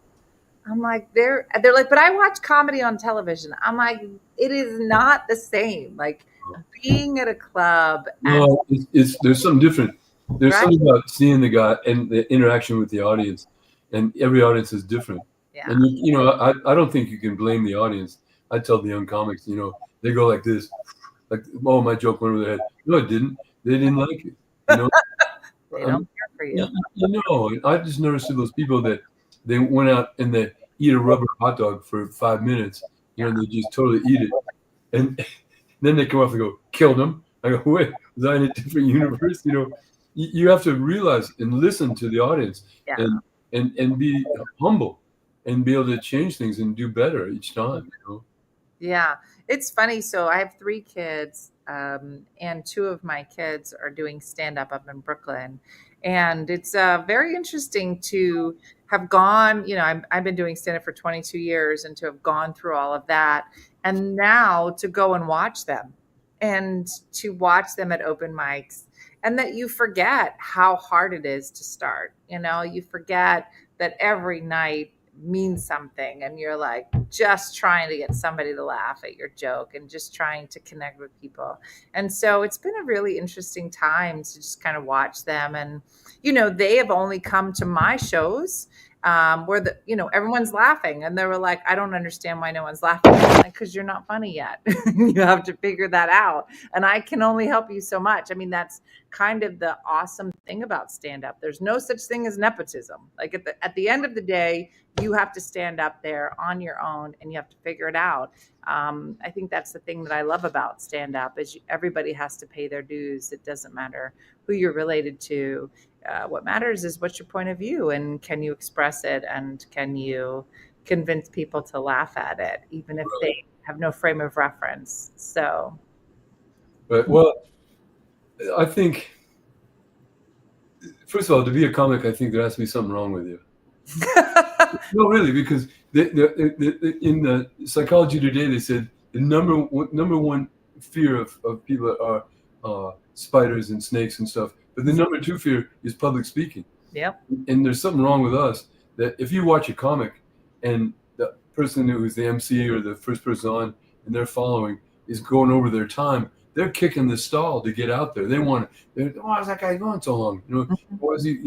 I'm like, they're like, but I watch comedy on television. I'm like, it is not the same. Like being at a club. No, there's something different. There's something about seeing the guy and the interaction with the audience, and every audience is different. Yeah. And I don't think you can blame the audience. I tell the young comics, they go like this, like, oh, my joke went over their head. No, it didn't. They didn't like it. They don't care for you. I just noticed those people that they went out and they eat a rubber hot dog for 5 minutes, and they just totally eat it. And then they come off and go, killed them. I go, wait, was I in a different universe? You have to realize and listen to the audience and be humble and be able to change things and do better each time. Yeah, it's funny. So I have 3 kids. And 2 of my kids are doing stand-up up in Brooklyn. And it's very interesting to have gone, I've been doing stand-up for 22 years, and to have gone through all of that. And now to go and watch them, and to watch them at open mics, and that you forget how hard it is to start. You forget that every night means something, and you're like just trying to get somebody to laugh at your joke and just trying to connect with people. And so it's been a really interesting time to just kind of watch them. And, they have only come to my shows where everyone's laughing, and they were like, I don't understand why no one's laughing. Like, because you're not funny yet. You have to figure that out. And I can only help you so much. I mean, that's kind of the awesome thing about stand-up. There's no such thing as nepotism. Like at the end of the day, you have to stand up there on your own and you have to figure it out. I think that's the thing that I love about stand-up is everybody has to pay their dues. It doesn't matter who you're related to. What matters is what's your point of view, and can you express it, and can you convince people to laugh at it, even if they have no frame of reference. So, But well, I think first of all, to be a comic, I think there has to be something wrong with you. No, really, because in the Psychology Today, they said the number one fear of people are spiders and snakes and stuff. But the number 2 fear is public speaking. Yep. And there's something wrong with us that if you watch a comic and the person who's the MC or the first person on and they're following is going over their time, they're kicking the stall to get out there. They want to, why is that guy going so long? Why is he,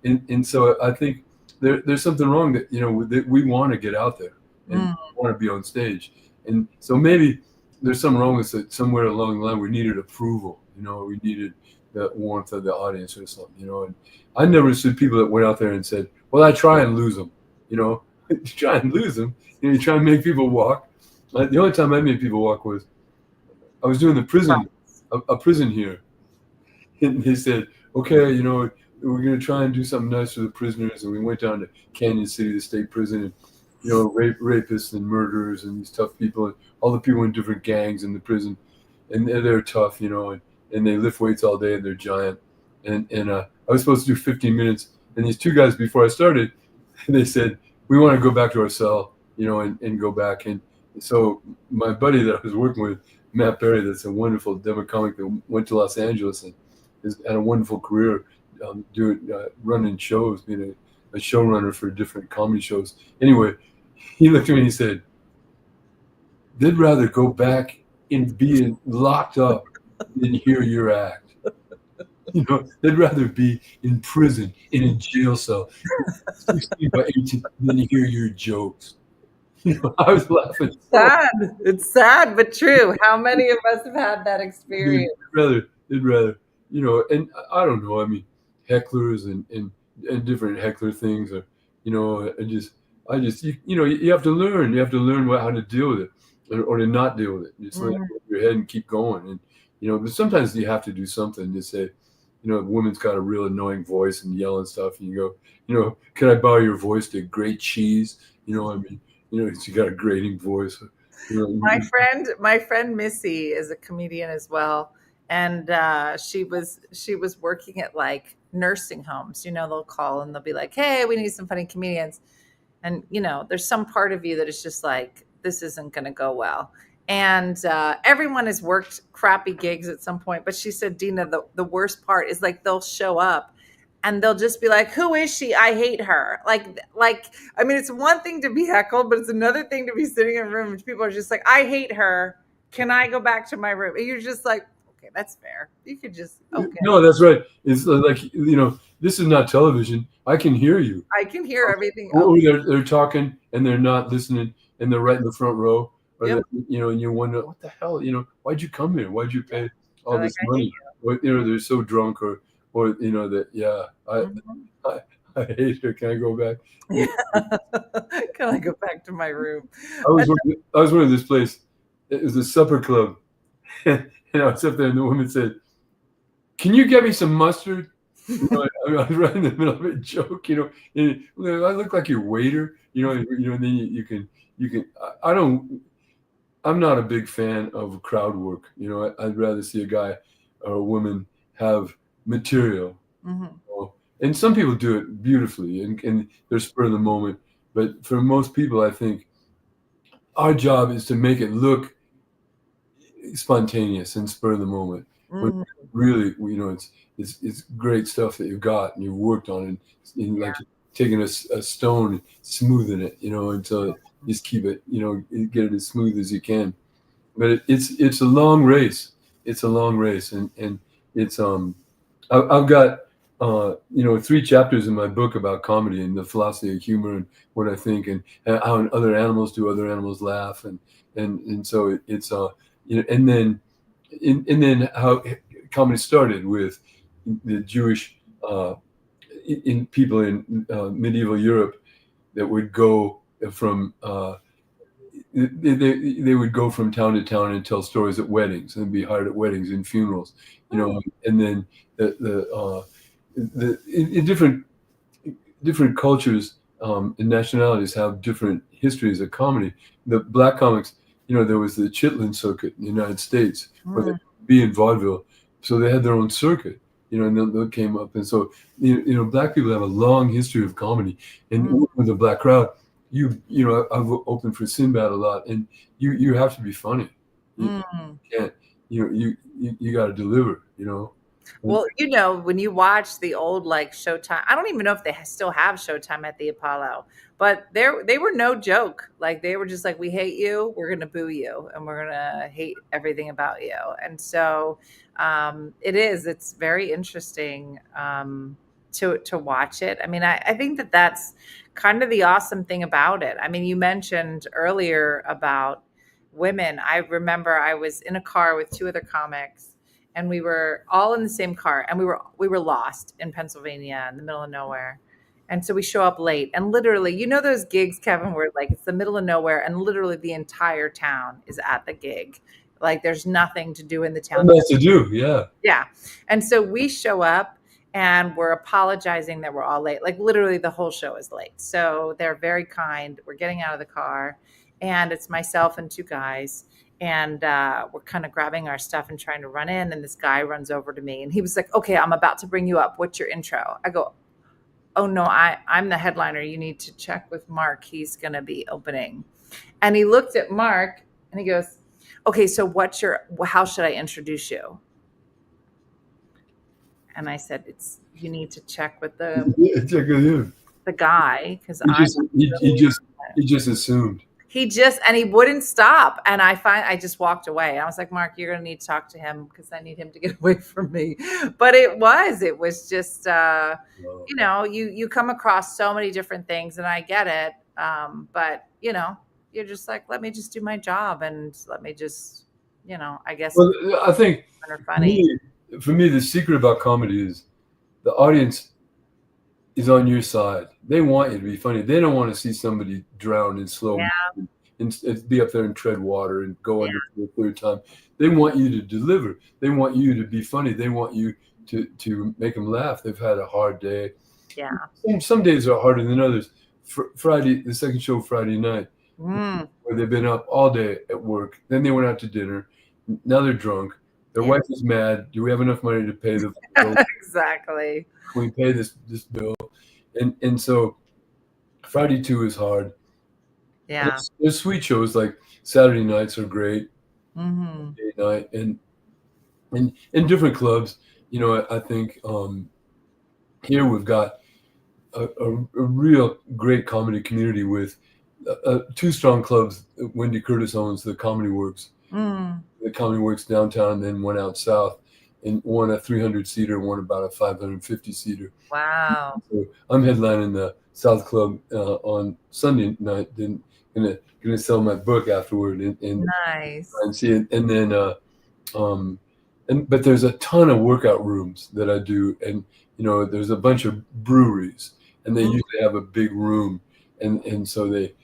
and so I think there's something wrong that, that we want to get out there and want to be on stage. And so maybe there's something wrong with us that somewhere along the line we needed approval, we needed the warmth of the audience or something, and I never seen people that went out there and said, well, I try and lose them, try and lose them, you try and make people walk. The only time I made people walk was I was doing the prison, a prison here, and they said, okay, we're going to try and do something nice for the prisoners, and we went down to Canyon City, the state prison, and rapists and murderers and these tough people, and all the people in different gangs in the prison, and they're tough, and they lift weights all day and they're giant. And I was supposed to do 15 minutes. And these 2 guys before I started, they said, we want to go back to our cell, and go back. And so my buddy that I was working with, Matt Berry, that's a wonderful demo comic that went to Los Angeles and has had a wonderful career running shows, being a showrunner for different comedy shows. Anyway, he looked at me and he said, they'd rather go back and be locked up than hear your act. They'd rather be in prison, in a jail cell, 16 by 18, than hear your jokes. I was laughing. It's sad, but true. How many of us have had that experience? They'd rather, and I don't know. I mean, hecklers and different heckler things are, I just, you have to learn. You have to learn how to deal with it or to not deal with it. Just let it go over your head and keep going. And, but sometimes you have to do something to say, a woman's got a real annoying voice and yell and stuff. And you go, can I borrow your voice to grate cheese? She got a grating voice. My friend Missy is a comedian as well. And she was working at like nursing homes. They'll call and they'll be like, hey, we need some funny comedians. And, there's some part of you that is just like, this isn't going to go well. And everyone has worked crappy gigs at some point. But she said, Dina, the worst part is like they'll show up and they'll just be like, who is she? I hate her. Like, I mean, it's one thing to be heckled, but it's another thing to be sitting in a room and people are just like, I hate her. Can I go back to my room? And you're just like, okay, that's fair. You could just, okay. No, that's right. It's like, this is not television. I can hear you. I can hear everything. Or they're talking and they're not listening and they're right in the front row. Or Yep. and you wonder, what the hell? Why'd you come here? Why'd you pay all this money? Or, they're so drunk or that, yeah, I hate her. Can I go back? Can I go back to my room? I was working at this place. It was a supper club. And I was up there and the woman said, can you get me some mustard? I was right in the middle of a joke, and I look like your waiter, and then you can, I'm not a big fan of crowd work. I'd rather see a guy or a woman have material. Mm-hmm. And some people do it beautifully and they're spur of the moment. But for most people, I think our job is to make it look spontaneous and spur of the moment. Mm-hmm. But really, it's great stuff that you've got and you've worked on and like taking a stone and smoothing it, until just keep it, get it as smooth as you can. But it's a long race. It's a long race, and it's I've got 3 chapters in my book about comedy and the philosophy of humor and what I think, and how other animals do other animals laugh, and so it's and then how comedy started with the Jewish in people in medieval Europe that would go from they would go from town to town and tell stories at weddings and be hired at weddings and funerals, and then in different cultures and nationalities have different histories of comedy. The black comics, there was the Chitlin circuit in the United States where they'd be in vaudeville, so they had their own circuit, and they came up, and so black people have a long history of comedy, and with the black crowd, I've opened for Sinbad a lot, and you have to be funny. You can't, you got to deliver, Well, when you watch the old Showtime, I don't even know if they still have Showtime at the Apollo, but they were no joke. Like, they were just like, we hate you, we're gonna boo you, and we're gonna hate everything about you. And so it's very interesting to watch it. I mean, I think that's kind of the awesome thing about it. I mean, you mentioned earlier about women. I remember I was in a car with 2 other comics, and we were all in the same car, and we were lost in Pennsylvania in the middle of nowhere. And so we show up late, and literally, those gigs, Kevin, where it's the middle of nowhere, and literally the entire town is at the gig. Like, there's nothing to do in the town. Nice to do, yeah. Yeah. And so we show up, and we're apologizing that we're all late. Like, literally the whole show is late. So they're very kind. We're getting out of the car, and it's myself and 2 guys. And we're kind of grabbing our stuff and trying to run in. And this guy runs over to me, and he was like, okay, I'm about to bring you up. What's your intro? I go, oh no, I'm the headliner. You need to check with Mark. He's going to be opening. And he looked at Mark and he goes, okay, so how should I introduce you? And I said, you need to check with the guy, because he just assumed. And he wouldn't stop. And I just walked away. I was like, Mark, you're going to need to talk to him, because I need him to get away from me. But it was just, you come across so many different things, and I get it. But, you're just like, let me just do my job, and let me just, I guess. Well, I think funny. For me, the secret about comedy is the audience is on your side. They want you to be funny. They don't want to see somebody drown in slow motion and be up there and tread water and go under for the 3rd time. They want you to deliver. They want you to be funny. They want you to make them laugh. They've had a hard day. Yeah. Some days are harder than others. Friday, the second show Friday night, where they've been up all day at work. Then they went out to dinner. Now they're drunk. Their wife is mad. Do we have enough money to pay the bill? Exactly. Can we pay this bill? And so Friday 2 is hard. Yeah. There's sweet shows, like Saturday nights are great. Day night and in different clubs. I think here we've got a real great comedy community with 2 strong clubs. Wendy Curtis owns the Comedy Works. The Comedy Works downtown, and then one out south, and one a 300-seater, one about a 550-seater. Wow. So I'm headlining the South Club on Sunday night. Then gonna sell my book afterward, and nice. And see it, and then but there's a ton of workout rooms that I do, and there's a bunch of breweries, and they usually have a big room, and so they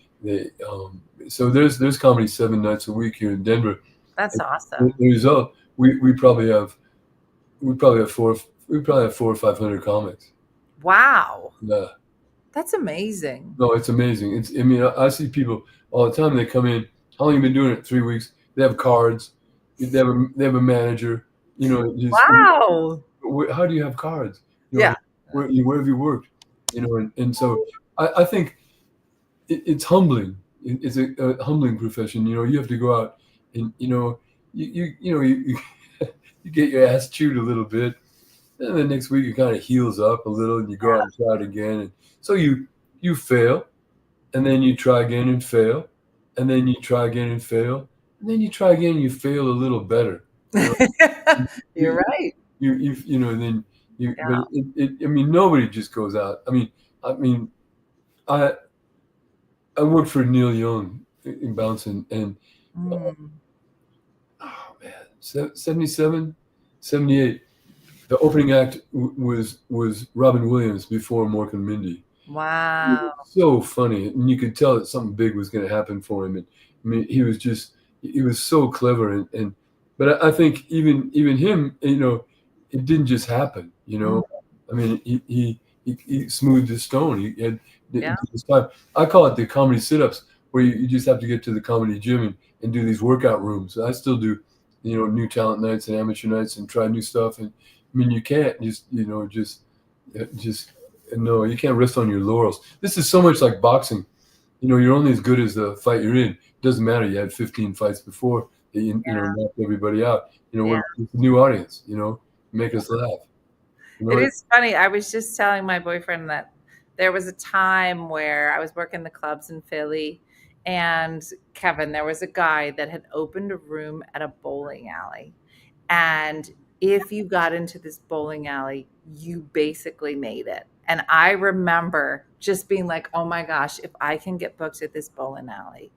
so there's comedy 7 nights a week here in Denver. That's awesome. The result, we probably have 400 or 500 comics. Wow. Yeah. That's amazing. No, it's amazing. I see people all the time. They come in. How long have you been doing it? 3 weeks. They have cards. They have a manager. Wow. How do you have cards? Yeah. Where have you worked? And so I think it's humbling. It's a humbling profession. You have to go out and you get your ass chewed a little bit, and the next week it kind of heals up a little, and you go out and try it again. And So you fail, and then you try again and fail, and then you try again and fail, and then you try again and you fail a little better. You're right. Then you. Yeah. But I mean, nobody just goes out. I mean, I worked for Neil Young in bouncing, and oh man, 77, 78. The opening act was Robin Williams before Mork and Mindy. Wow. So funny, and you could tell that something big was going to happen for him. And I mean, he was so clever, but I think even him, it didn't just happen. I mean, he smoothed the stone. He had this time. I call it the comedy sit-ups, where you just have to get to the comedy gym and do these workout rooms. I still do, new talent nights and amateur nights and try new stuff. And I mean, you can't just no, you can't rest on your laurels. This is so much like boxing. You're only as good as the fight you're in. It doesn't matter. You had 15 fights before. Knocked everybody out. We're a new audience. Make us laugh. It is funny. I was just telling my boyfriend that there was a time where I was working the clubs in Philly, and Kevin, there was a guy that had opened a room at a bowling alley, and if you got into this bowling alley, you basically made it. And I remember just being like, oh my gosh, if I can get booked at this bowling alley,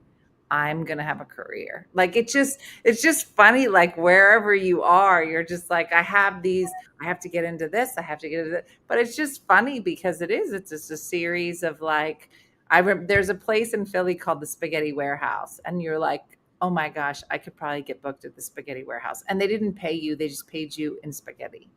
I'm going to have a career. Like, it's just funny. Like, wherever you are, you're just like, I have to get into this. I have to get into that. But it's just funny because it's just a series of like, there's a place in Philly called the Spaghetti Warehouse. And you're like, oh my gosh, I could probably get booked at the Spaghetti Warehouse. And they didn't pay you. They just paid you in spaghetti.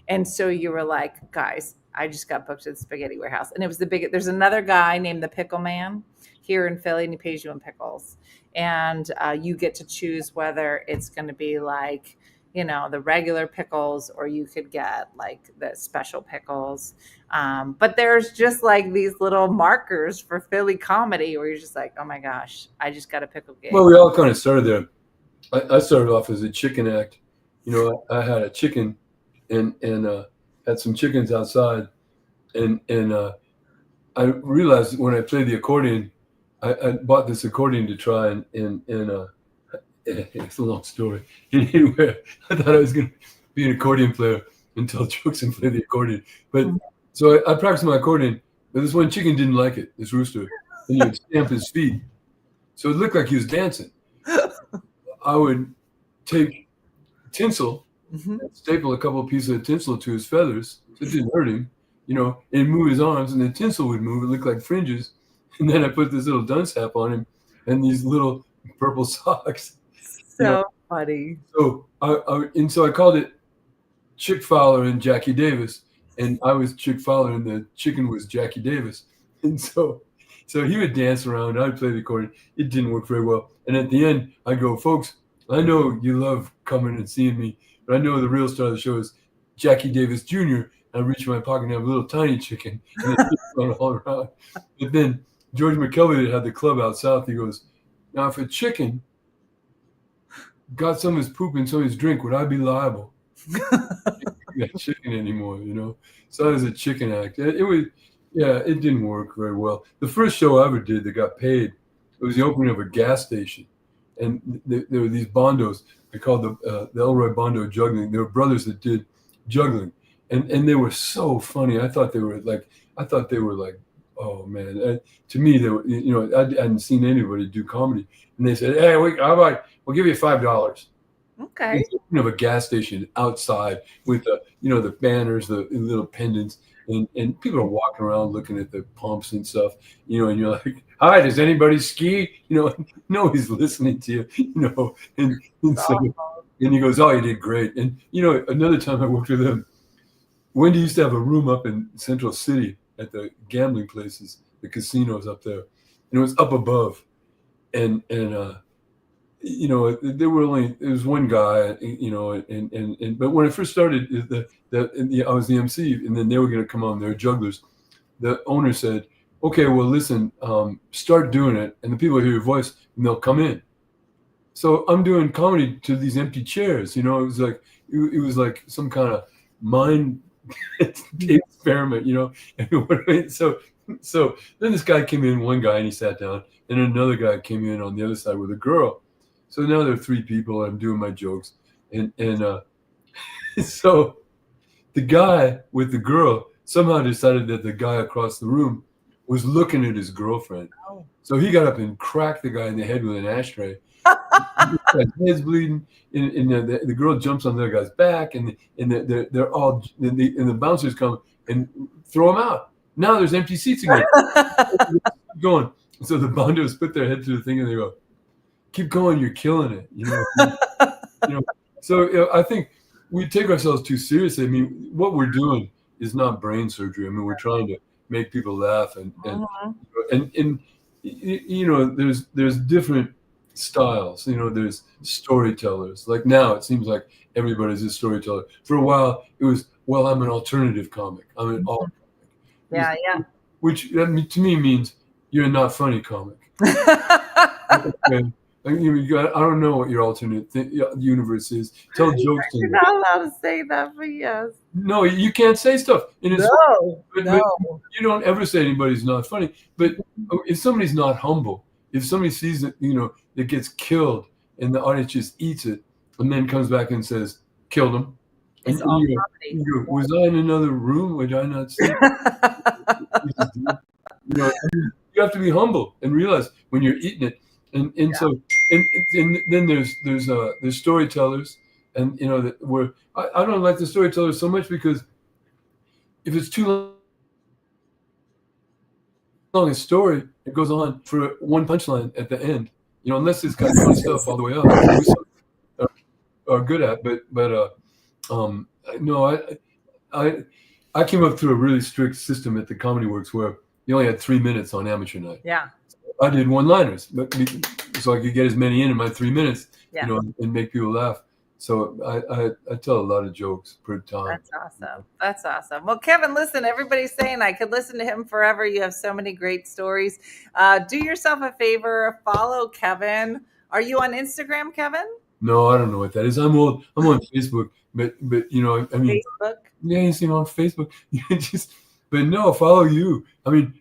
And so you were like, guys, I just got booked at the Spaghetti Warehouse. And it was there's another guy named the Pickle Man here in Philly, and he pays you in pickles. And you get to choose whether it's going to be like, the regular pickles, or you could get like the special pickles. But there's just like these little markers for Philly comedy where you're just like, oh my gosh, I just got a pickle gig. Well, we all kind of started there. I started off as a chicken act. I had a chicken and had some chickens outside. And I realized when I played the accordion, I bought this accordion to try and it's a long story. Anyway, I thought I was going to be an accordion player and tell jokes and play the accordion. But so I practiced my accordion, but this one chicken didn't like it, this rooster, and he would stamp his feet. So it looked like he was dancing. I would take tinsel and staple a couple of pieces of tinsel to his feathers so it didn't hurt him, and move his arms, and the tinsel would move. It looked like fringes. And then I put this little dunce cap on him and these little purple socks. So funny. So I called it Chick Fowler and Jackie Davis, and I was Chick Fowler and the chicken was Jackie Davis. And so he would dance around. I'd play the accordion. It didn't work very well. And at the end, I go, folks, I know you love coming and seeing me, but I know the real star of the show is Jackie Davis Jr. I reach in my pocket and have a little tiny chicken, and it's going all around. But then George McKelvey that had the club out south, he goes, now if a chicken got some of his poop in some of his drink, would I be liable? Not chicken anymore, So I was a chicken act. It didn't work very well. The first show I ever did that got paid, it was the opening of a gas station. And there were these bondos. They called the Elroy Bondo juggling. They were brothers that did juggling. And they were so funny. I thought they were like, oh man, to me, they were, I hadn't seen anybody do comedy. And they said, hey, how about we'll give you $5. Okay. Of a gas station outside with the banners, the little pendants, and people are walking around looking at the pumps and stuff, and you're like, hi, does anybody ski? Nobody's listening to you, and he goes, oh, you did great. And another time I worked with him, Wendy used to have a room up in Central City at the gambling places, the casinos up there, and it was up above, and there was one guy, but when I first started, I was the MC, and then they were going to come on, they were jugglers. The owner said, okay, well, listen, start doing it, and the people hear your voice, and they'll come in. So I'm doing comedy to these empty chairs, it was like some kind of mind experiment, So So then this guy came in, one guy, and he sat down, and another guy came in on the other side with a girl. So now there are three people. I'm doing my jokes, and so the guy with the girl somehow decided that the guy across the room was looking at his girlfriend. Oh. So he got up and cracked the guy in the head with an ashtray. His head's bleeding, and the girl jumps on the other guy's back, and they're all, and the bouncers come and throw him out. Now there's empty seats again. Going. So the bouncers put their head through the thing and they go, "Keep going, you're killing it." So I think we take ourselves too seriously. I mean, what we're doing is not brain surgery. I mean, we're trying to make people laugh, and there's different styles. There's storytellers. Like now, it seems like everybody's a storyteller. For a while, it was, well, I'm an alternative comic. I'm an alt comic. Yeah. Which to me means you're a not funny comic. Okay. I don't know what your alternate universe is. Tell jokes. You're not allowed to say that, but yes. No, you can't say stuff. No. But you don't ever say anybody's not funny. But if somebody's not humble, if somebody sees that, that gets killed and the audience just eats it and then comes back and says, "Killed him." It's and all you go, was I in another room? Would I not see? You have to be humble and realize when you're eating it. So then there's storytellers, and that I don't like the storytellers so much, because if it's too long a story, it goes on for one punchline at the end. Unless it's got funny stuff all the way up, are good at. But no, I came up through a really strict system at the Comedy Works where you only had 3 minutes on amateur night. Yeah. I did one-liners, so I could get as many in my 3 minutes, Yeah. and make people laugh. So I tell a lot of jokes per time. That's awesome. Well, Kevin, listen, everybody's saying I could listen to him forever. You have so many great stories. Do yourself a favor, follow Kevin. Are you on Instagram, Kevin? No, I don't know what that is. I'm old. I'm on Facebook, but I mean, Facebook. Yeah, you see me on Facebook. But no, follow you. I mean,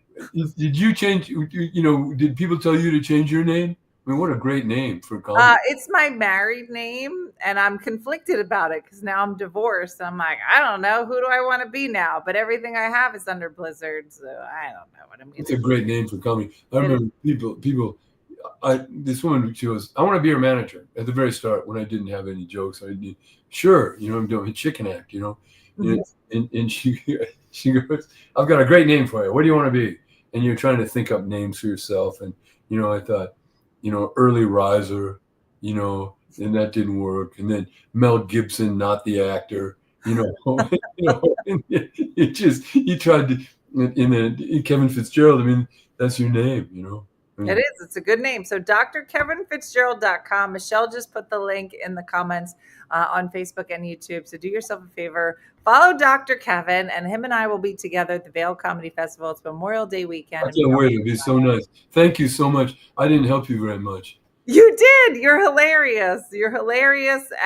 did you change? Did people tell you to change your name? I mean, what a great name for comedy. It's my married name, and I'm conflicted about it because now I'm divorced. I'm like, I don't know, who do I want to be now? But everything I have is under Blizzard, so I don't know what I'm going to do. It's a great name for comedy. I remember people. This woman, she goes, "I want to be your manager." At the very start, when I didn't have any jokes, sure, I'm doing a chicken act, Mm-hmm. and she goes, "I've got a great name for you. What do you want to be?" And you're trying to think up names for yourself, and I thought, early riser, and that didn't work. And then Mel Gibson, not the actor, you tried to, and then Kevin Fitzgerald. I mean, that's your name, It is. It's a good name. So drkevinfitzgerald.com. Michelle just put the link in the comments on Facebook and YouTube. So do yourself a favor. Follow Dr. Kevin, and him and I will be together at the Vail Comedy Festival. It's Memorial Day weekend. I can't wait. It'll be so nice. Thank you so much. I didn't help you very much. You did. You're hilarious.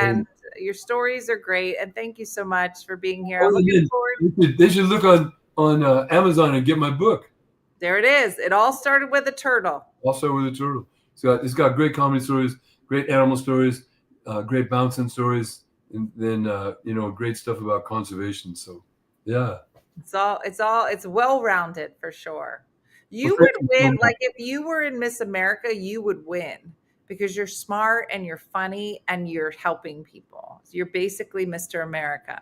And your stories are great. And thank you so much for being here. I'm looking forward. They should look on Amazon and get my book. There it is. It all started with a turtle. Also with a turtle. It's got great comedy stories, great animal stories, great bouncing stories, and then great stuff about conservation. So yeah. It's well-rounded for sure. You would win. Like if you were in Miss America, you would win because you're smart and you're funny and you're helping people. So you're basically Mr. America.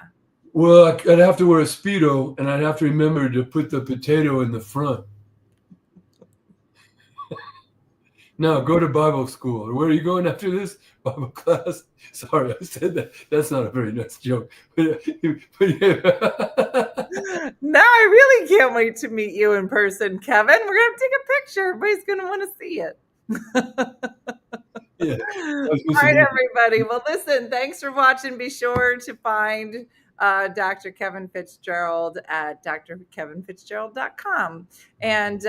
Well, I'd have to wear a Speedo, and I'd have to remember to put the potato in the front. Now go to Bible school. Where are you going after this? Bible class? Sorry, I said that. That's not a very nice joke. Now I really can't wait to meet you in person, Kevin. We're going to take a picture. Everybody's going to want to see it. Yeah. All right, everybody. Well, listen, thanks for watching. Be sure to find Dr. Kevin Fitzgerald at drkevinfitzgerald.com. And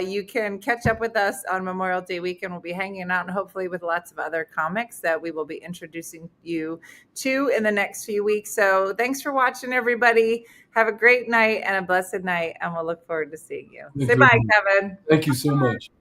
you can catch up with us on Memorial Day weekend. We'll be hanging out and hopefully with lots of other comics that we will be introducing you to in the next few weeks. So thanks for watching, everybody. Have a great night and a blessed night. And we'll look forward to seeing you. Thanks, Say bye, everyone. Kevin. Thank you so much.